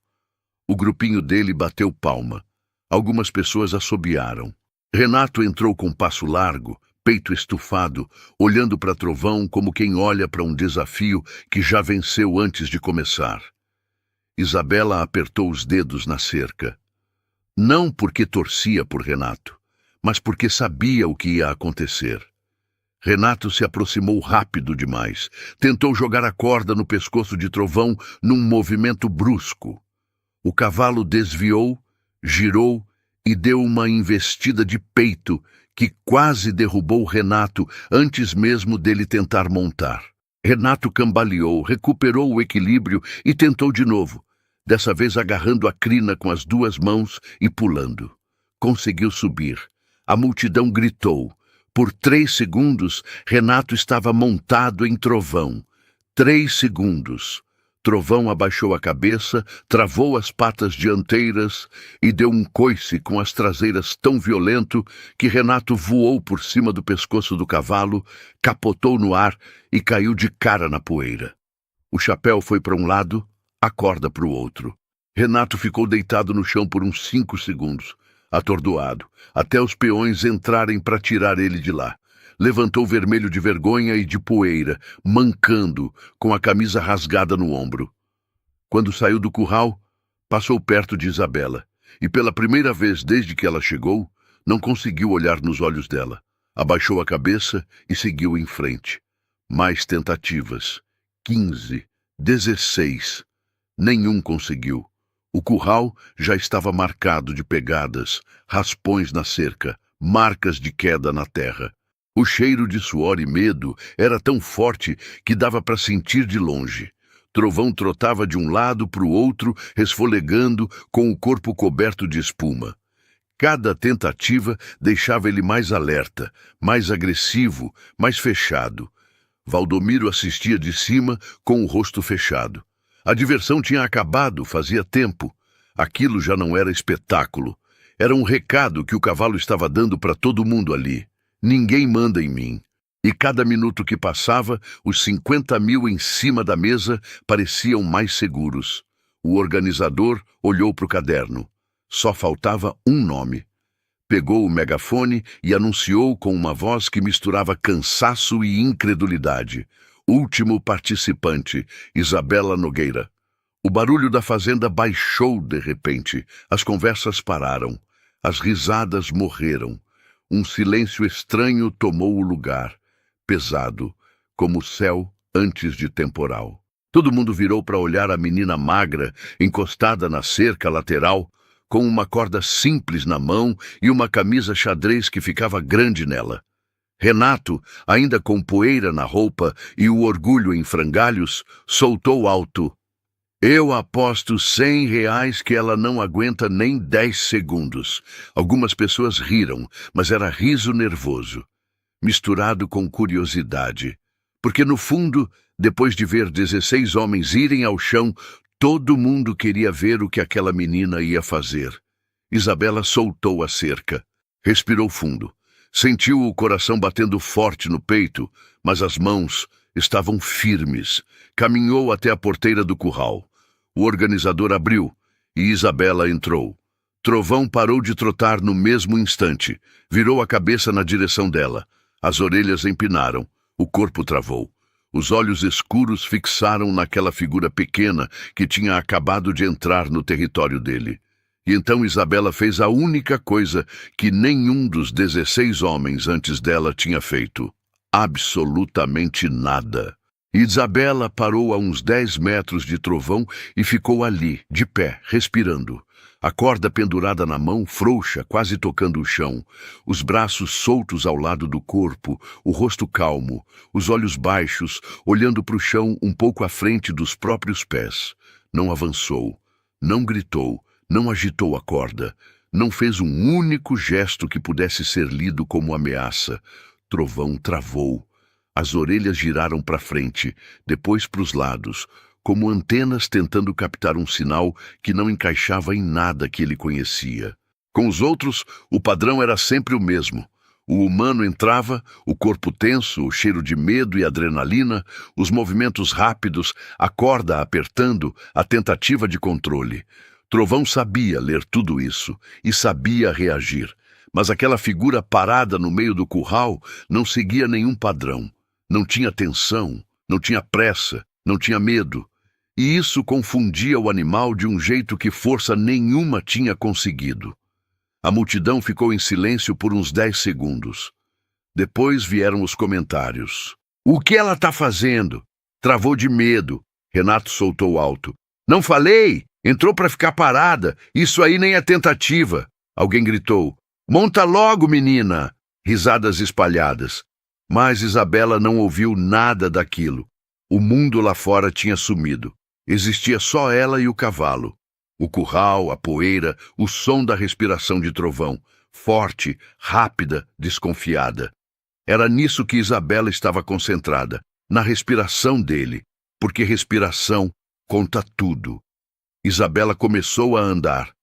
O grupinho dele bateu palma. Algumas pessoas assobiaram. Renato entrou com passo largo, peito estufado, olhando para Trovão como quem olha para um desafio que já venceu antes de começar. Isabela apertou os dedos na cerca. Não porque torcia por Renato, mas porque sabia o que ia acontecer. Renato se aproximou rápido demais. Tentou jogar a corda no pescoço de Trovão num movimento brusco. O cavalo desviou, girou e deu uma investida de peito que quase derrubou Renato antes mesmo dele tentar montar. Renato cambaleou, recuperou o equilíbrio e tentou de novo, dessa vez agarrando a crina com as 2 mãos e pulando. conseguiu subir. A multidão gritou. Por 3 segundos, Renato estava montado em Trovão. 3 segundos. Trovão abaixou a cabeça, travou as patas dianteiras e deu um coice com as traseiras tão violento que Renato voou por cima do pescoço do cavalo, capotou no ar e caiu de cara na poeira. O chapéu foi para um lado, a corda para o outro. Renato ficou deitado no chão por uns 5 segundos, atordoado, até os peões entrarem para tirar ele de lá. Levantou vermelho de vergonha e de poeira, mancando, com a camisa rasgada no ombro. Quando saiu do curral, passou perto de Isabela, e pela primeira vez desde que ela chegou, não conseguiu olhar nos olhos dela. Abaixou a cabeça e seguiu em frente. Mais tentativas. 15, 16. Nenhum conseguiu. O curral já estava marcado de pegadas, raspões na cerca, marcas de queda na terra. O cheiro de suor e medo era tão forte que dava para sentir de longe. Trovão trotava de um lado para o outro, resfolegando, com o corpo coberto de espuma. Cada tentativa deixava ele mais alerta, mais agressivo, mais fechado. Valdomiro assistia de cima, com o rosto fechado. A diversão tinha acabado fazia tempo. Aquilo já não era espetáculo. Era um recado que o cavalo estava dando para todo mundo ali. Ninguém manda em mim. E cada minuto que passava, os 50 mil em cima da mesa pareciam mais seguros. O organizador olhou para o caderno. Só faltava um nome. Pegou o megafone e anunciou com uma voz que misturava cansaço e incredulidade. Último participante, Isabela Nogueira. O barulho da fazenda baixou de repente. As conversas pararam. As risadas morreram. Um silêncio estranho tomou o lugar, pesado, como o céu antes de temporal. Todo mundo virou para olhar a menina magra, encostada na cerca lateral, com uma corda simples na mão e uma camisa xadrez que ficava grande nela. Renato, ainda com poeira na roupa e o orgulho em frangalhos, soltou alto. Eu aposto R$ 100 que ela não aguenta nem 10 segundos. Algumas pessoas riram, mas era riso nervoso, misturado com curiosidade. Porque, no fundo, depois de ver 16 homens irem ao chão, todo mundo queria ver o que aquela menina ia fazer. Isabela soltou a cerca. Respirou fundo. Sentiu o coração batendo forte no peito, mas as mãos estavam firmes. Caminhou até a porteira do curral. O organizador abriu e Isabela entrou. Trovão parou de trotar no mesmo instante. Virou a cabeça na direção dela. As orelhas empinaram. O corpo travou. Os olhos escuros fixaram naquela figura pequena que tinha acabado de entrar no território dele. E então Isabela fez a única coisa que nenhum dos 16 homens antes dela tinha feito. Absolutamente nada. Isabela parou a uns 10 metros de Trovão e ficou ali, de pé, respirando. A corda pendurada na mão, frouxa, quase tocando o chão. Os braços soltos ao lado do corpo, o rosto calmo, os olhos baixos, olhando para o chão um pouco à frente dos próprios pés. Não avançou, não gritou, não agitou a corda, não fez um único gesto que pudesse ser lido como ameaça. Trovão travou. As orelhas giraram para frente, depois para os lados, como antenas tentando captar um sinal que não encaixava em nada que ele conhecia. Com os outros, o padrão era sempre o mesmo. O humano entrava, o corpo tenso, o cheiro de medo e adrenalina, os movimentos rápidos, a corda apertando, a tentativa de controle. Trovão sabia ler tudo isso e sabia reagir, mas aquela figura parada no meio do curral não seguia nenhum padrão. Não tinha tensão, não tinha pressa, não tinha medo. E isso confundia o animal de um jeito que força nenhuma tinha conseguido. A multidão ficou em silêncio por uns 10 segundos. Depois vieram os comentários. O que ela está fazendo? Travou de medo. Renato soltou alto. Não falei? Entrou para ficar parada. Isso aí nem é tentativa. Alguém gritou. Monta logo, menina! Risadas espalhadas. Mas Isabela não ouviu nada daquilo. O mundo lá fora tinha sumido. Existia só ela e o cavalo. O curral, a poeira, o som da respiração de Trovão. forte, rápida, desconfiada. Era nisso que Isabela estava concentrada, na respiração dele, porque respiração conta tudo. Isabela começou a andar,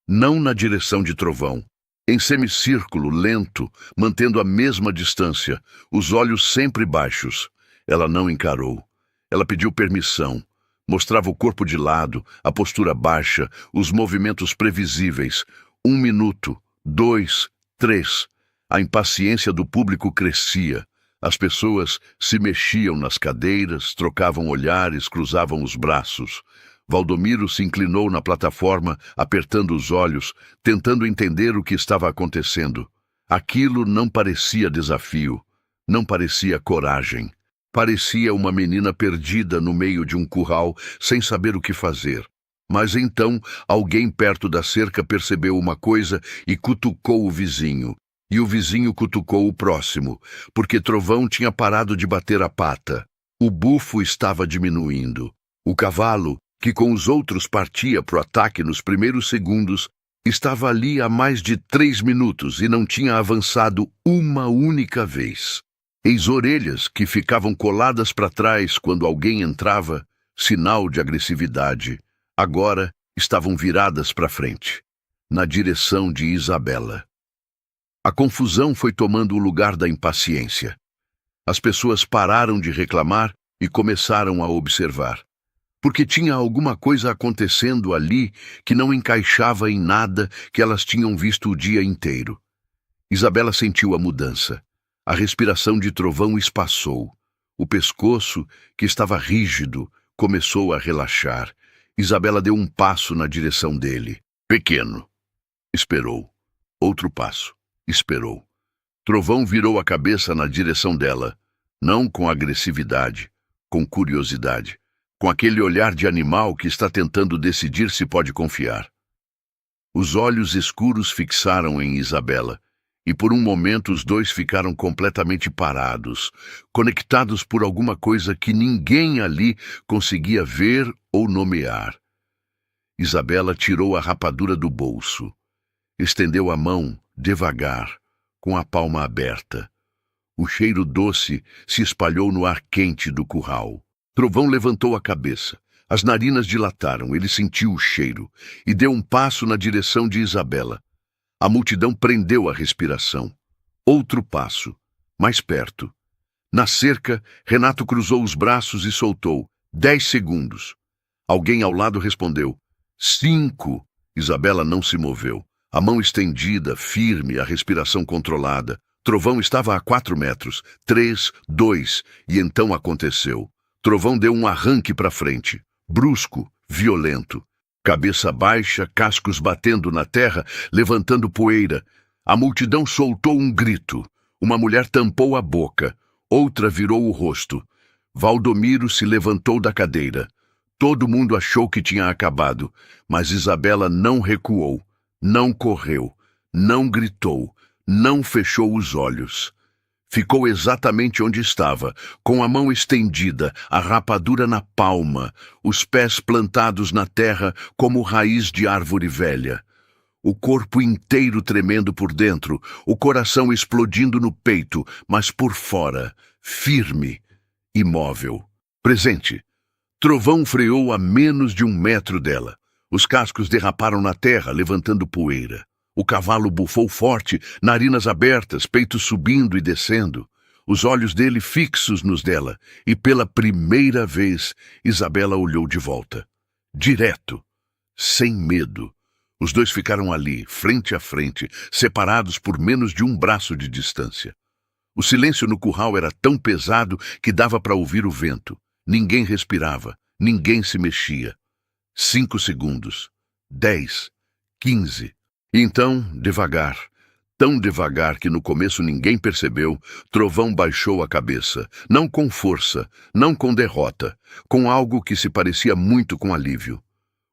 não na direção de Trovão, em semicírculo, lento, mantendo a mesma distância, os olhos sempre baixos. Ela não encarou. Ela pediu permissão. Mostrava o corpo de lado, a postura baixa, os movimentos previsíveis. 1 minuto, 2, 3. A impaciência do público crescia. As pessoas se mexiam nas cadeiras, trocavam olhares, cruzavam os braços. Valdomiro se inclinou na plataforma, apertando os olhos, tentando entender o que estava acontecendo. Aquilo não parecia desafio, não parecia coragem. Parecia uma menina perdida no meio de um curral, sem saber o que fazer. Mas então, alguém perto da cerca percebeu uma coisa e cutucou o vizinho. E o vizinho cutucou o próximo, porque Trovão tinha parado de bater a pata. O bufo estava diminuindo. O cavalo, que com os outros partia para o ataque nos primeiros segundos, estava ali há mais de 3 minutos e não tinha avançado uma única vez. Ex-orelhas que ficavam coladas para trás quando alguém entrava, sinal de agressividade, agora estavam viradas para frente, na direção de Isabela. A confusão foi tomando o lugar da impaciência. As pessoas pararam de reclamar e começaram a observar. Porque tinha alguma coisa acontecendo ali que não encaixava em nada que elas tinham visto o dia inteiro. Isabela sentiu a mudança. A respiração de Trovão espaçou. O pescoço, que estava rígido, começou a relaxar. Isabela deu um passo na direção dele. Pequeno. Esperou. Outro passo. Esperou. Trovão virou a cabeça na direção dela, não com agressividade, com curiosidade. Com aquele olhar de animal que está tentando decidir se pode confiar. Os olhos escuros fixaram em Isabela, e por um momento os dois ficaram completamente parados, conectados por alguma coisa que ninguém ali conseguia ver ou nomear. Isabela tirou a rapadura do bolso. Estendeu a mão, devagar, com a palma aberta. O cheiro doce se espalhou no ar quente do curral. Trovão levantou a cabeça. As narinas dilataram, ele sentiu o cheiro e deu um passo na direção de Isabela. A multidão prendeu a respiração. Outro passo, mais perto. Na cerca, Renato cruzou os braços e soltou. 10 segundos. Alguém ao lado respondeu. 5. Isabela não se moveu. A mão estendida, firme, a respiração controlada. Trovão estava a 4 metros. 3, 2, e então aconteceu. Trovão deu um arranque para frente, brusco, violento. Cabeça baixa, cascos batendo na terra, levantando poeira. A multidão soltou um grito. Uma mulher tampou a boca, outra virou o rosto. Valdomiro se levantou da cadeira. Todo mundo achou que tinha acabado, mas Isabela não recuou, não correu, não gritou, não fechou os olhos. Ficou exatamente onde estava, com a mão estendida, a rapadura na palma, os pés plantados na terra como raiz de árvore velha. O corpo inteiro tremendo por dentro, o coração explodindo no peito, mas por fora, firme, imóvel. Presente. Trovão freou a menos de 1 metro dela. Os cascos derraparam na terra, levantando poeira. O cavalo bufou forte, narinas abertas, peito subindo e descendo. Os olhos dele fixos nos dela, e pela primeira vez, Isabela olhou de volta. Direto, sem medo. Os dois ficaram ali, frente a frente, separados por menos de 1 braço de distância. O silêncio no curral era tão pesado que dava para ouvir o vento. Ninguém respirava, ninguém se mexia. 5 segundos, 10, 15... E então, devagar, tão devagar que no começo ninguém percebeu, Trovão baixou a cabeça, não com força, não com derrota, com algo que se parecia muito com alívio.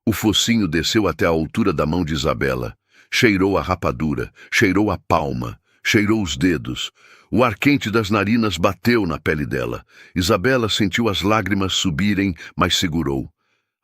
O focinho desceu até a altura da mão de Isabela, cheirou a rapadura, cheirou a palma, cheirou os dedos. O ar quente das narinas bateu na pele dela. Isabela sentiu as lágrimas subirem, mas segurou.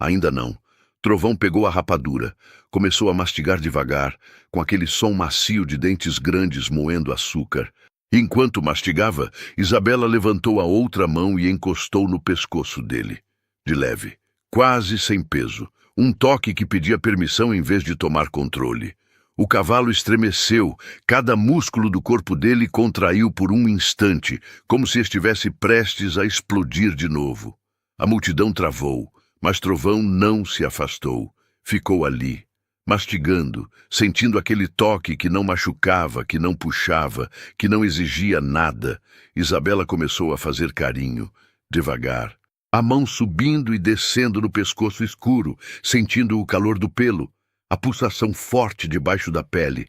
Ainda não. Trovão pegou a rapadura, começou a mastigar devagar, com aquele som macio de dentes grandes moendo açúcar. Enquanto mastigava, Isabela levantou a outra mão e encostou no pescoço dele. De leve, quase sem peso. Um toque que pedia permissão em vez de tomar controle. O cavalo estremeceu, cada músculo do corpo dele contraiu por um instante, como se estivesse prestes a explodir de novo. A multidão travou, mas Trovão não se afastou. Ficou ali, mastigando, sentindo aquele toque que não machucava, que não puxava, que não exigia nada. Isabela começou a fazer carinho, devagar, a mão subindo e descendo no pescoço escuro, sentindo o calor do pelo, a pulsação forte debaixo da pele.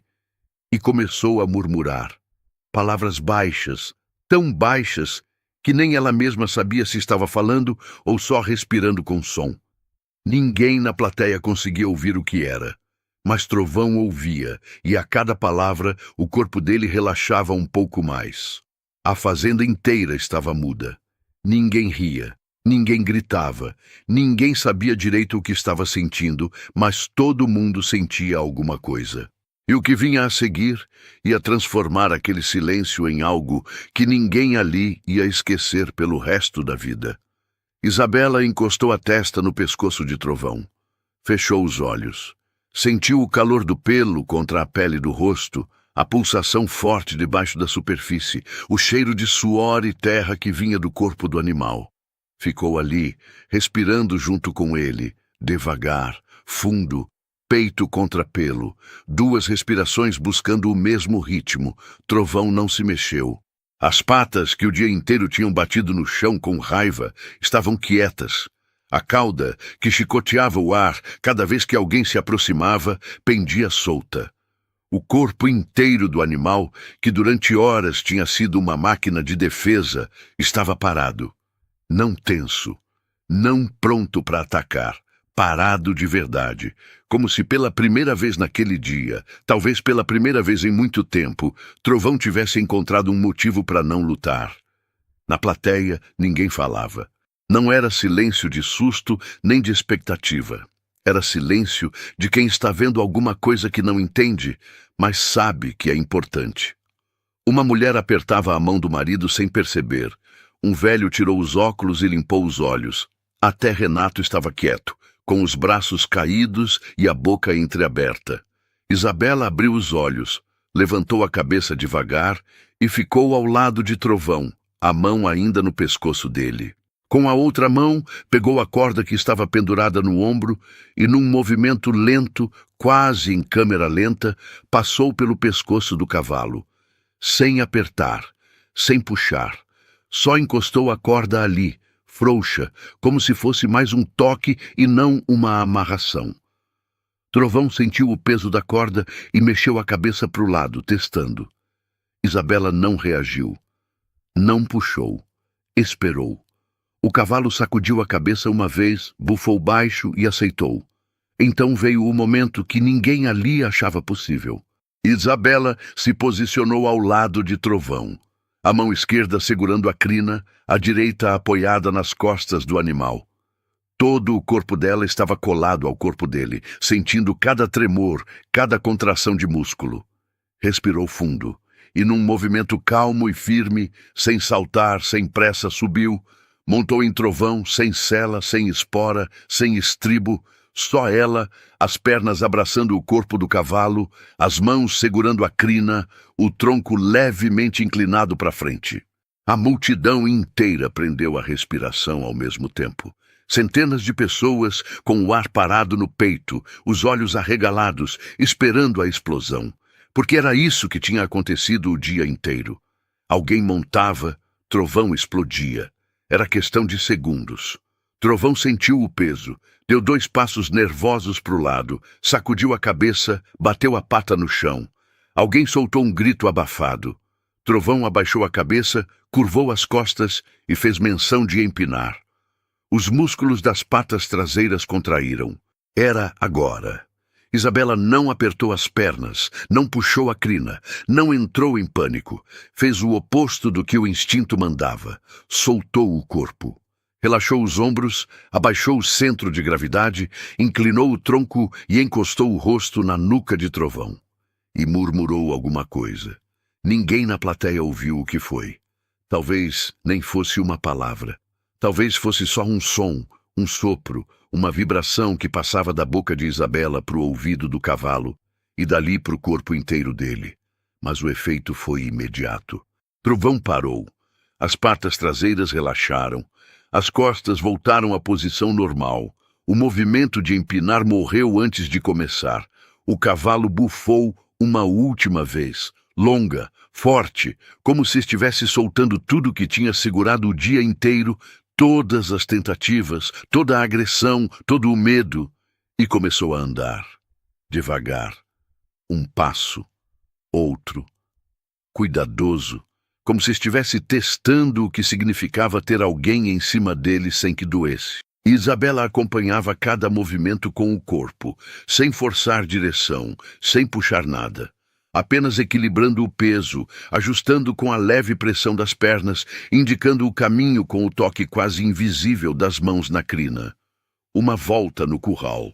E começou a murmurar. Palavras baixas, tão baixas, que nem ela mesma sabia se estava falando ou só respirando com som. Ninguém na plateia conseguia ouvir o que era. Mas Trovão ouvia, e a cada palavra o corpo dele relaxava um pouco mais. A fazenda inteira estava muda. Ninguém ria. Ninguém gritava, ninguém sabia direito o que estava sentindo, mas todo mundo sentia alguma coisa. E o que vinha a seguir ia transformar aquele silêncio em algo que ninguém ali ia esquecer pelo resto da vida. Isabela encostou a testa no pescoço de Trovão. Fechou os olhos. Sentiu o calor do pelo contra a pele do rosto, a pulsação forte debaixo da superfície, o cheiro de suor e terra que vinha do corpo do animal. Ficou ali, respirando junto com ele, devagar, fundo, peito contra pelo, 2 respirações buscando o mesmo ritmo. Trovão não se mexeu. As patas, que o dia inteiro tinham batido no chão com raiva, estavam quietas. A cauda, que chicoteava o ar cada vez que alguém se aproximava, pendia solta. O corpo inteiro do animal, que durante horas tinha sido uma máquina de defesa, estava parado. Não tenso, não pronto para atacar, parado de verdade, como se pela primeira vez naquele dia, talvez pela primeira vez em muito tempo, Trovão tivesse encontrado um motivo para não lutar. Na plateia, ninguém falava. Não era silêncio de susto nem de expectativa. Era silêncio de quem está vendo alguma coisa que não entende, mas sabe que é importante. Uma mulher apertava a mão do marido sem perceber. Um velho tirou os óculos e limpou os olhos. Até Renato estava quieto, com os braços caídos e a boca entreaberta. Isabela abriu os olhos, levantou a cabeça devagar e ficou ao lado de Trovão, a mão ainda no pescoço dele. Com a outra mão, pegou a corda que estava pendurada no ombro e, num movimento lento, quase em câmera lenta, passou pelo pescoço do cavalo. Sem apertar, sem puxar. Só encostou a corda ali, frouxa, como se fosse mais um toque e não uma amarração. Trovão sentiu o peso da corda e mexeu a cabeça para o lado, testando. Isabela não reagiu. Não puxou. Esperou. O cavalo sacudiu a cabeça uma vez, bufou baixo e aceitou. Então veio o momento que ninguém ali achava possível. Isabela se posicionou ao lado de Trovão. A mão esquerda segurando a crina, a direita apoiada nas costas do animal. Todo o corpo dela estava colado ao corpo dele, sentindo cada tremor, cada contração de músculo. Respirou fundo, e num movimento calmo e firme, sem saltar, sem pressa, subiu, montou em Trovão, sem sela, sem espora, sem estribo, só ela, as pernas abraçando o corpo do cavalo, as mãos segurando a crina, o tronco levemente inclinado para frente. A multidão inteira prendeu a respiração ao mesmo tempo. Centenas de pessoas com o ar parado no peito, os olhos arregalados, esperando a explosão. Porque era isso que tinha acontecido o dia inteiro. Alguém montava, Trovão explodia. Era questão de segundos. Trovão sentiu o peso, deu 2 passos nervosos para o lado, sacudiu a cabeça, bateu a pata no chão. Alguém soltou um grito abafado. Trovão abaixou a cabeça, curvou as costas e fez menção de empinar. Os músculos das patas traseiras contraíram. Era agora. Isabela não apertou as pernas, não puxou a crina, não entrou em pânico. Fez o oposto do que o instinto mandava. Soltou o corpo. Relaxou os ombros, abaixou o centro de gravidade, inclinou o tronco e encostou o rosto na nuca de Trovão. E murmurou alguma coisa. Ninguém na plateia ouviu o que foi. Talvez nem fosse uma palavra. Talvez fosse só um som, um sopro, uma vibração que passava da boca de Isabela para o ouvido do cavalo e dali para o corpo inteiro dele. Mas o efeito foi imediato. Trovão parou. As patas traseiras relaxaram. As costas voltaram à posição normal. O movimento de empinar morreu antes de começar. O cavalo bufou uma última vez, longa, forte, como se estivesse soltando tudo que tinha segurado o dia inteiro, todas as tentativas, toda a agressão, todo o medo, e começou a andar, devagar, um passo, outro, cuidadoso, como se estivesse testando o que significava ter alguém em cima dele sem que doesse. Isabela acompanhava cada movimento com o corpo, sem forçar direção, sem puxar nada. Apenas equilibrando o peso, ajustando com a leve pressão das pernas, indicando o caminho com o toque quase invisível das mãos na crina. Uma volta no curral.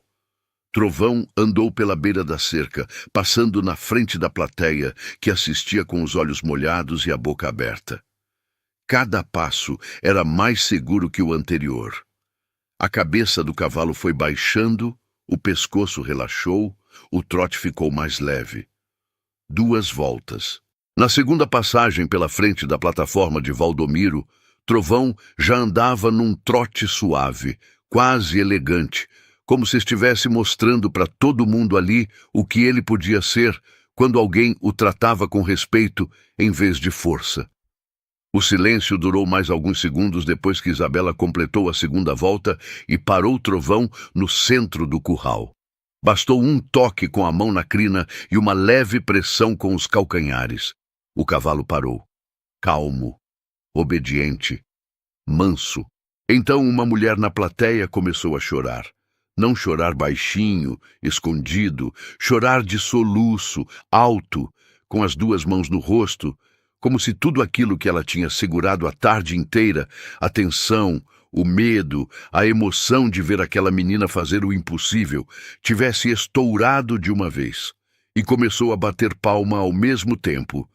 Trovão andou pela beira da cerca, passando na frente da plateia, que assistia com os olhos molhados e a boca aberta. Cada passo era mais seguro que o anterior. A cabeça do cavalo foi baixando, o pescoço relaxou, o trote ficou mais leve. 2 voltas. Na segunda passagem pela frente da plataforma de Valdomiro, Trovão já andava num trote suave, quase elegante, como se estivesse mostrando para todo mundo ali o que ele podia ser quando alguém o tratava com respeito em vez de força. O silêncio durou mais alguns segundos depois que Isabela completou a segunda volta e parou Trovão no centro do curral. Bastou um toque com a mão na crina e uma leve pressão com os calcanhares. O cavalo parou, calmo, obediente, manso. Então uma mulher na plateia começou a chorar. Não chorar baixinho, escondido, chorar de soluço, alto, com as 2 mãos no rosto, como se tudo aquilo que ela tinha segurado a tarde inteira, a tensão, o medo, a emoção de ver aquela menina fazer o impossível, tivesse estourado de uma vez. E começou a bater palma ao mesmo tempo.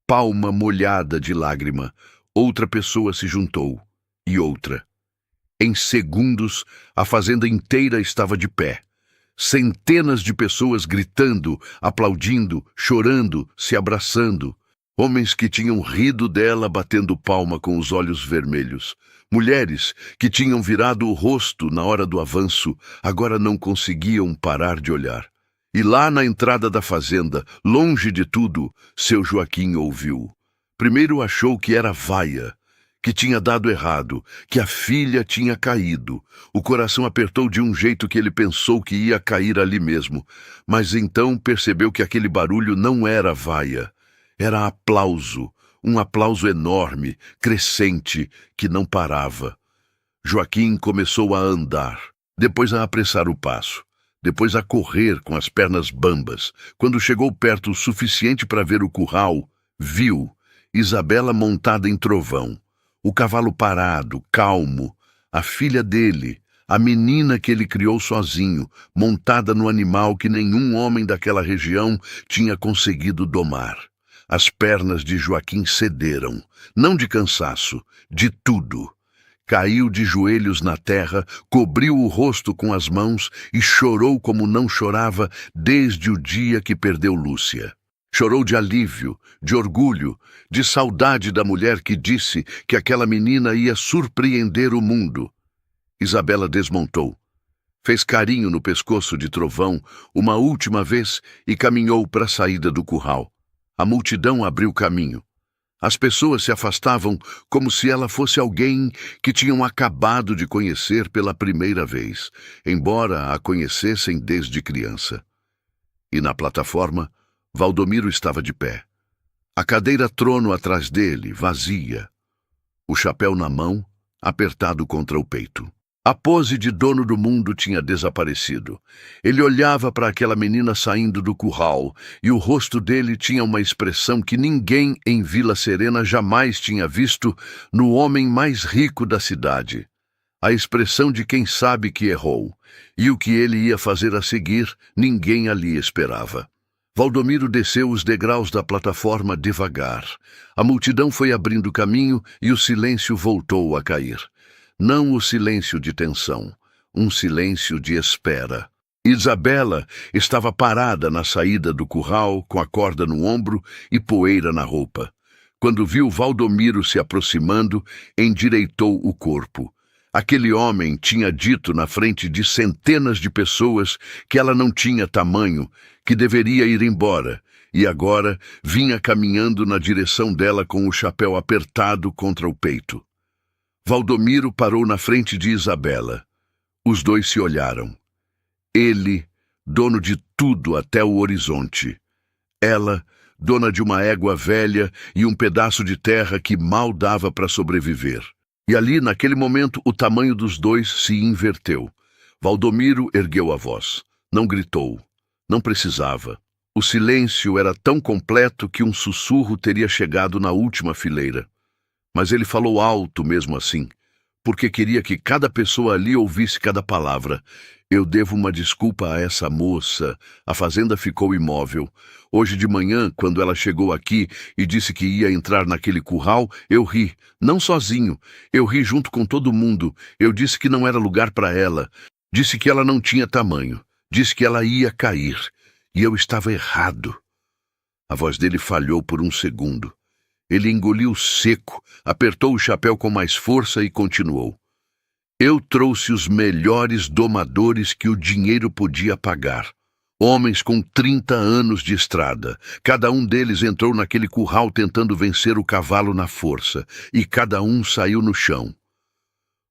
Palma molhada de lágrima. Outra pessoa se juntou. E outra. Em segundos, a fazenda inteira estava de pé. Centenas de pessoas gritando, aplaudindo, chorando, se abraçando. Homens que tinham rido dela batendo palma com os olhos vermelhos. Mulheres que tinham virado o rosto na hora do avanço, agora não conseguiam parar de olhar. E lá na entrada da fazenda, longe de tudo, seu Joaquim ouviu. Primeiro achou que era vaia, que tinha dado errado, que a filha tinha caído. O coração apertou de um jeito que ele pensou que ia cair ali mesmo. Mas então percebeu que aquele barulho não era vaia. Era aplauso, um aplauso enorme, crescente, que não parava. Joaquim começou a andar, depois a apressar o passo, depois a correr com as pernas bambas. Quando chegou perto o suficiente para ver o curral, viu Isabela montada em Trovão. O cavalo parado, calmo, a filha dele, a menina que ele criou sozinho, montada no animal que nenhum homem daquela região tinha conseguido domar. As pernas de Joaquim cederam, não de cansaço, de tudo. Caiu de joelhos na terra, cobriu o rosto com as mãos e chorou como não chorava desde o dia que perdeu Lúcia. Chorou de alívio, de orgulho, de saudade da mulher que disse que aquela menina ia surpreender o mundo. Isabela desmontou. Fez carinho no pescoço de Trovão uma última vez e caminhou para a saída do curral. A multidão abriu caminho. As pessoas se afastavam como se ela fosse alguém que tinham acabado de conhecer pela primeira vez, embora a conhecessem desde criança. E na plataforma, Valdomiro estava de pé. A cadeira trono atrás dele, vazia. O chapéu na mão, apertado contra o peito. A pose de dono do mundo tinha desaparecido. Ele olhava para aquela menina saindo do curral, e o rosto dele tinha uma expressão que ninguém em Vila Serena jamais tinha visto no homem mais rico da cidade. a expressão de quem sabe que errou, e o que ele ia fazer a seguir, ninguém ali esperava. Valdomiro desceu os degraus da plataforma devagar. A multidão foi abrindo caminho e o silêncio voltou a cair. Não o silêncio de tensão, um silêncio de espera. Isabela estava parada na saída do curral, com a corda no ombro e poeira na roupa. Quando viu Valdomiro se aproximando, endireitou o corpo. Aquele homem tinha dito na frente de centenas de pessoas que ela não tinha tamanho, que deveria ir embora, e agora vinha caminhando na direção dela com o chapéu apertado contra o peito. Valdomiro parou na frente de Isabela. Os dois se olharam. Ele, dono de tudo até o horizonte. Ela, dona de uma égua velha e um pedaço de terra que mal dava para sobreviver. E ali, naquele momento, o tamanho dos dois se inverteu. Valdomiro ergueu a voz. Não gritou. Não precisava. O silêncio era tão completo que um sussurro teria chegado na última fileira. Mas ele falou alto mesmo assim, porque queria que cada pessoa ali ouvisse cada palavra. Eu devo uma desculpa a essa moça. A fazenda ficou imóvel. Hoje de manhã, quando ela chegou aqui e disse que ia entrar naquele curral, eu ri. Não sozinho. Eu ri junto com todo mundo. Eu disse que não era lugar para ela. Disse que ela não tinha tamanho. Disse que ela ia cair. E eu estava errado. A voz dele falhou por um segundo. Ele engoliu seco, apertou o chapéu com mais força e continuou. Eu trouxe os melhores domadores que o dinheiro podia pagar. Homens com 30 anos de estrada. Cada um deles entrou naquele curral tentando vencer o cavalo na força, e cada um saiu no chão.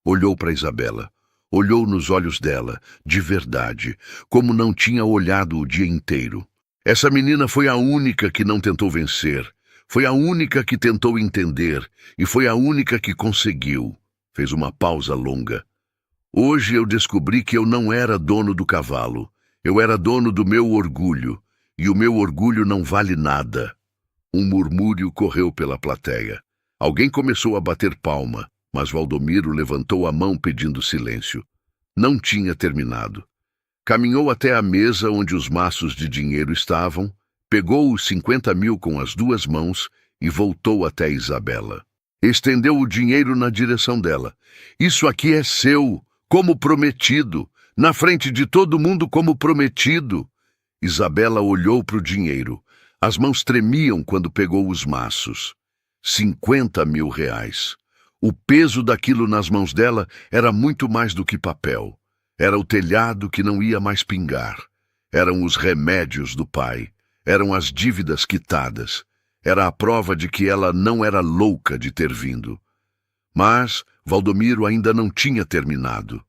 Olhou para Isabela. Olhou nos olhos dela, de verdade, como não tinha olhado o dia inteiro. Essa menina foi a única que não tentou vencer. Foi a única que tentou entender, e foi a única que conseguiu. Fez uma pausa longa. Hoje eu descobri que eu não era dono do cavalo. Eu era dono do meu orgulho, e o meu orgulho não vale nada. Um murmúrio correu pela plateia. Alguém começou a bater palma, mas Valdomiro levantou a mão pedindo silêncio. Não tinha terminado. Caminhou até a mesa onde os maços de dinheiro estavam, pegou os 50 mil com as duas mãos e voltou até Isabela. Estendeu o dinheiro na direção dela. Isso aqui é seu, como prometido, na frente de todo mundo como prometido. Isabela olhou para o dinheiro. As mãos tremiam quando pegou os maços. 50 mil reais. O peso daquilo nas mãos dela era muito mais do que papel. Era o telhado que não ia mais pingar. Eram os remédios do pai. Eram as dívidas quitadas. Era a prova de que ela não era louca de ter vindo. Mas Valdomiro ainda não tinha terminado.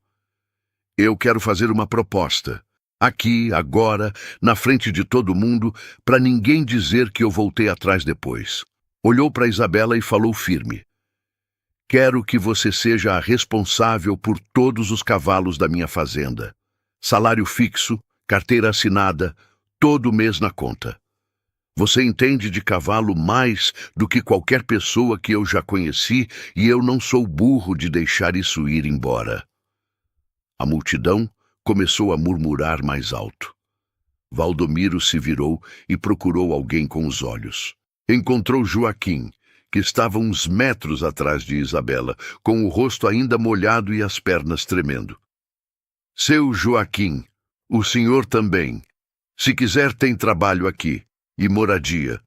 Eu quero fazer uma proposta. Aqui, agora, na frente de todo mundo, para ninguém dizer que eu voltei atrás depois. Olhou para Isabela e falou firme. Quero que você seja a responsável por todos os cavalos da minha fazenda. Salário fixo, carteira assinada, todo mês na conta. Você entende de cavalo mais do que qualquer pessoa que eu já conheci e eu não sou burro de deixar isso ir embora. A multidão começou a murmurar mais alto. Valdomiro se virou e procurou alguém com os olhos. Encontrou Joaquim, que estava uns metros atrás de Isabela, com o rosto ainda molhado e as pernas tremendo. Seu Joaquim, o senhor também. Se quiser, tem trabalho aqui. E moradia,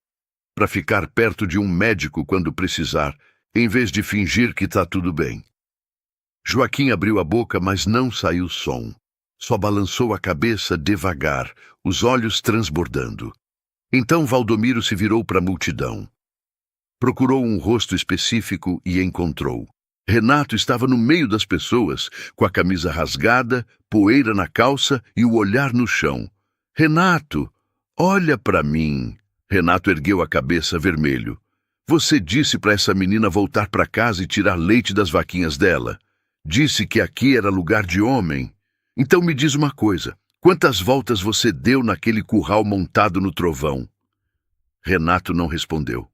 para ficar perto de um médico quando precisar, em vez de fingir que está tudo bem. Joaquim abriu a boca, mas não saiu som. Só balançou a cabeça devagar, os olhos transbordando. Então Valdomiro se virou para a multidão. Procurou um rosto específico e encontrou. Renato estava no meio das pessoas, com a camisa rasgada, poeira na calça e o olhar no chão. Renato! Olha para mim. Renato ergueu a cabeça vermelho. Você disse para essa menina voltar para casa e tirar leite das vaquinhas dela. Disse que aqui era lugar de homem. Então me diz uma coisa. Quantas voltas você deu naquele curral montado no trovão? Renato não respondeu.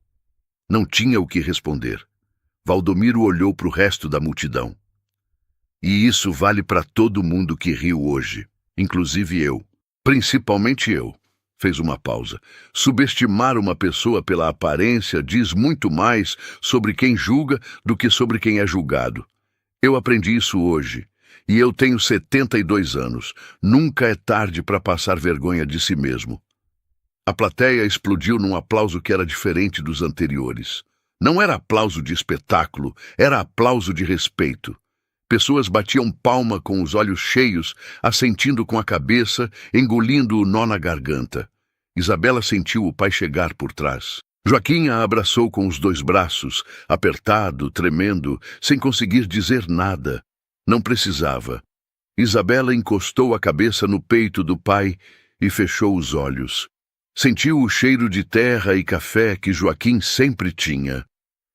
Não tinha o que responder. Valdomiro olhou para o resto da multidão. E isso vale para todo mundo que riu hoje, inclusive eu. Principalmente eu. Fez uma pausa. Subestimar uma pessoa pela aparência diz muito mais sobre quem julga do que sobre quem é julgado. Eu aprendi isso hoje. E eu tenho 72 anos. Nunca é tarde para passar vergonha de si mesmo. A plateia explodiu num aplauso que era diferente dos anteriores. Não era aplauso de espetáculo, era aplauso de respeito. Pessoas batiam palma com os olhos cheios, assentindo com a cabeça, engolindo o nó na garganta. Isabela sentiu o pai chegar por trás. Joaquim a abraçou com os 2 braços, apertado, tremendo, sem conseguir dizer nada. Não precisava. Isabela encostou a cabeça no peito do pai e fechou os olhos. Sentiu o cheiro de terra e café que Joaquim sempre tinha.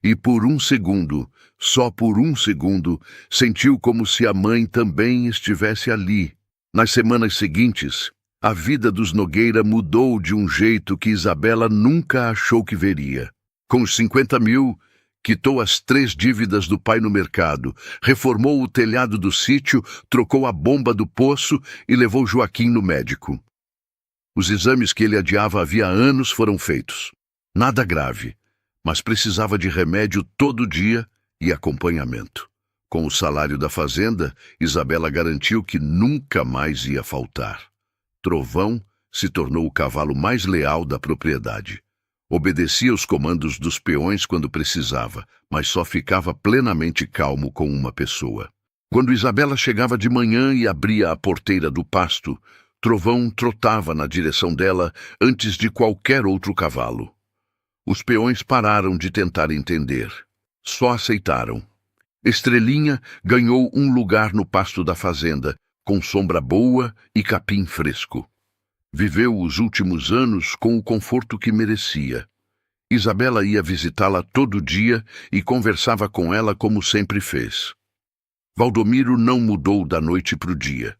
E por um segundo, só por um segundo, sentiu como se a mãe também estivesse ali. Nas semanas seguintes, a vida dos Nogueira mudou de um jeito que Isabela nunca achou que veria. Com os 50 mil, quitou as 3 dívidas do pai no mercado, reformou o telhado do sítio, trocou a bomba do poço e levou Joaquim no médico. Os exames que ele adiava havia anos foram feitos. Nada grave, mas precisava de remédio todo dia e acompanhamento. Com o salário da fazenda, Isabela garantiu que nunca mais ia faltar. Trovão se tornou o cavalo mais leal da propriedade. Obedecia os comandos dos peões quando precisava, mas só ficava plenamente calmo com uma pessoa. Quando Isabela chegava de manhã e abria a porteira do pasto, Trovão trotava na direção dela antes de qualquer outro cavalo. Os peões pararam de tentar entender. Só aceitaram. Estrelinha ganhou um lugar no pasto da fazenda, com sombra boa e capim fresco. Viveu os últimos anos com o conforto que merecia. Isabela ia visitá-la todo dia e conversava com ela como sempre fez. Valdomiro não mudou da noite para o dia.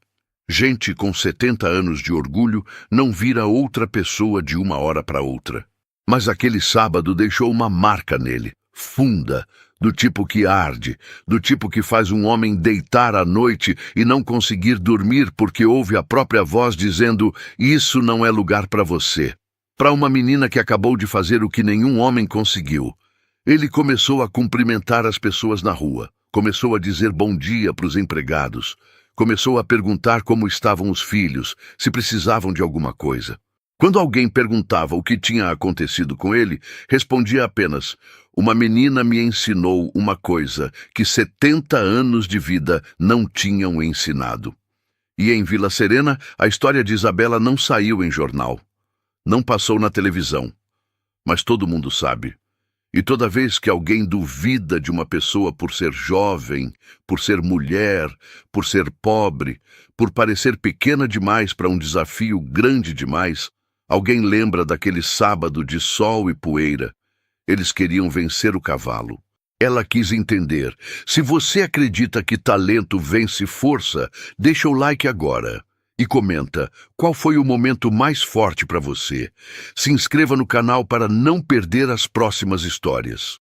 Gente com 70 anos de orgulho não vira outra pessoa de uma hora para outra. Mas aquele sábado deixou uma marca nele, funda, do tipo que arde, do tipo que faz um homem deitar à noite e não conseguir dormir porque ouve a própria voz dizendo: "Isso não é lugar para você". Para uma menina que acabou de fazer o que nenhum homem conseguiu. Ele começou a cumprimentar as pessoas na rua, começou a dizer bom dia para os empregados, começou a perguntar como estavam os filhos, se precisavam de alguma coisa. Quando alguém perguntava o que tinha acontecido com ele, respondia apenas: "Uma menina me ensinou uma coisa que 70 anos de vida não tinham ensinado". E em Vila Serena, a história de Isabela não saiu em jornal. Não passou na televisão. Mas todo mundo sabe. E toda vez que alguém duvida de uma pessoa por ser jovem, por ser mulher, por ser pobre, por parecer pequena demais para um desafio grande demais, alguém lembra daquele sábado de sol e poeira. Eles queriam vencer o cavalo. Ela quis entender. Se você acredita que talento vence força, deixa o like agora. E comenta qual foi o momento mais forte para você. Se inscreva no canal para não perder as próximas histórias.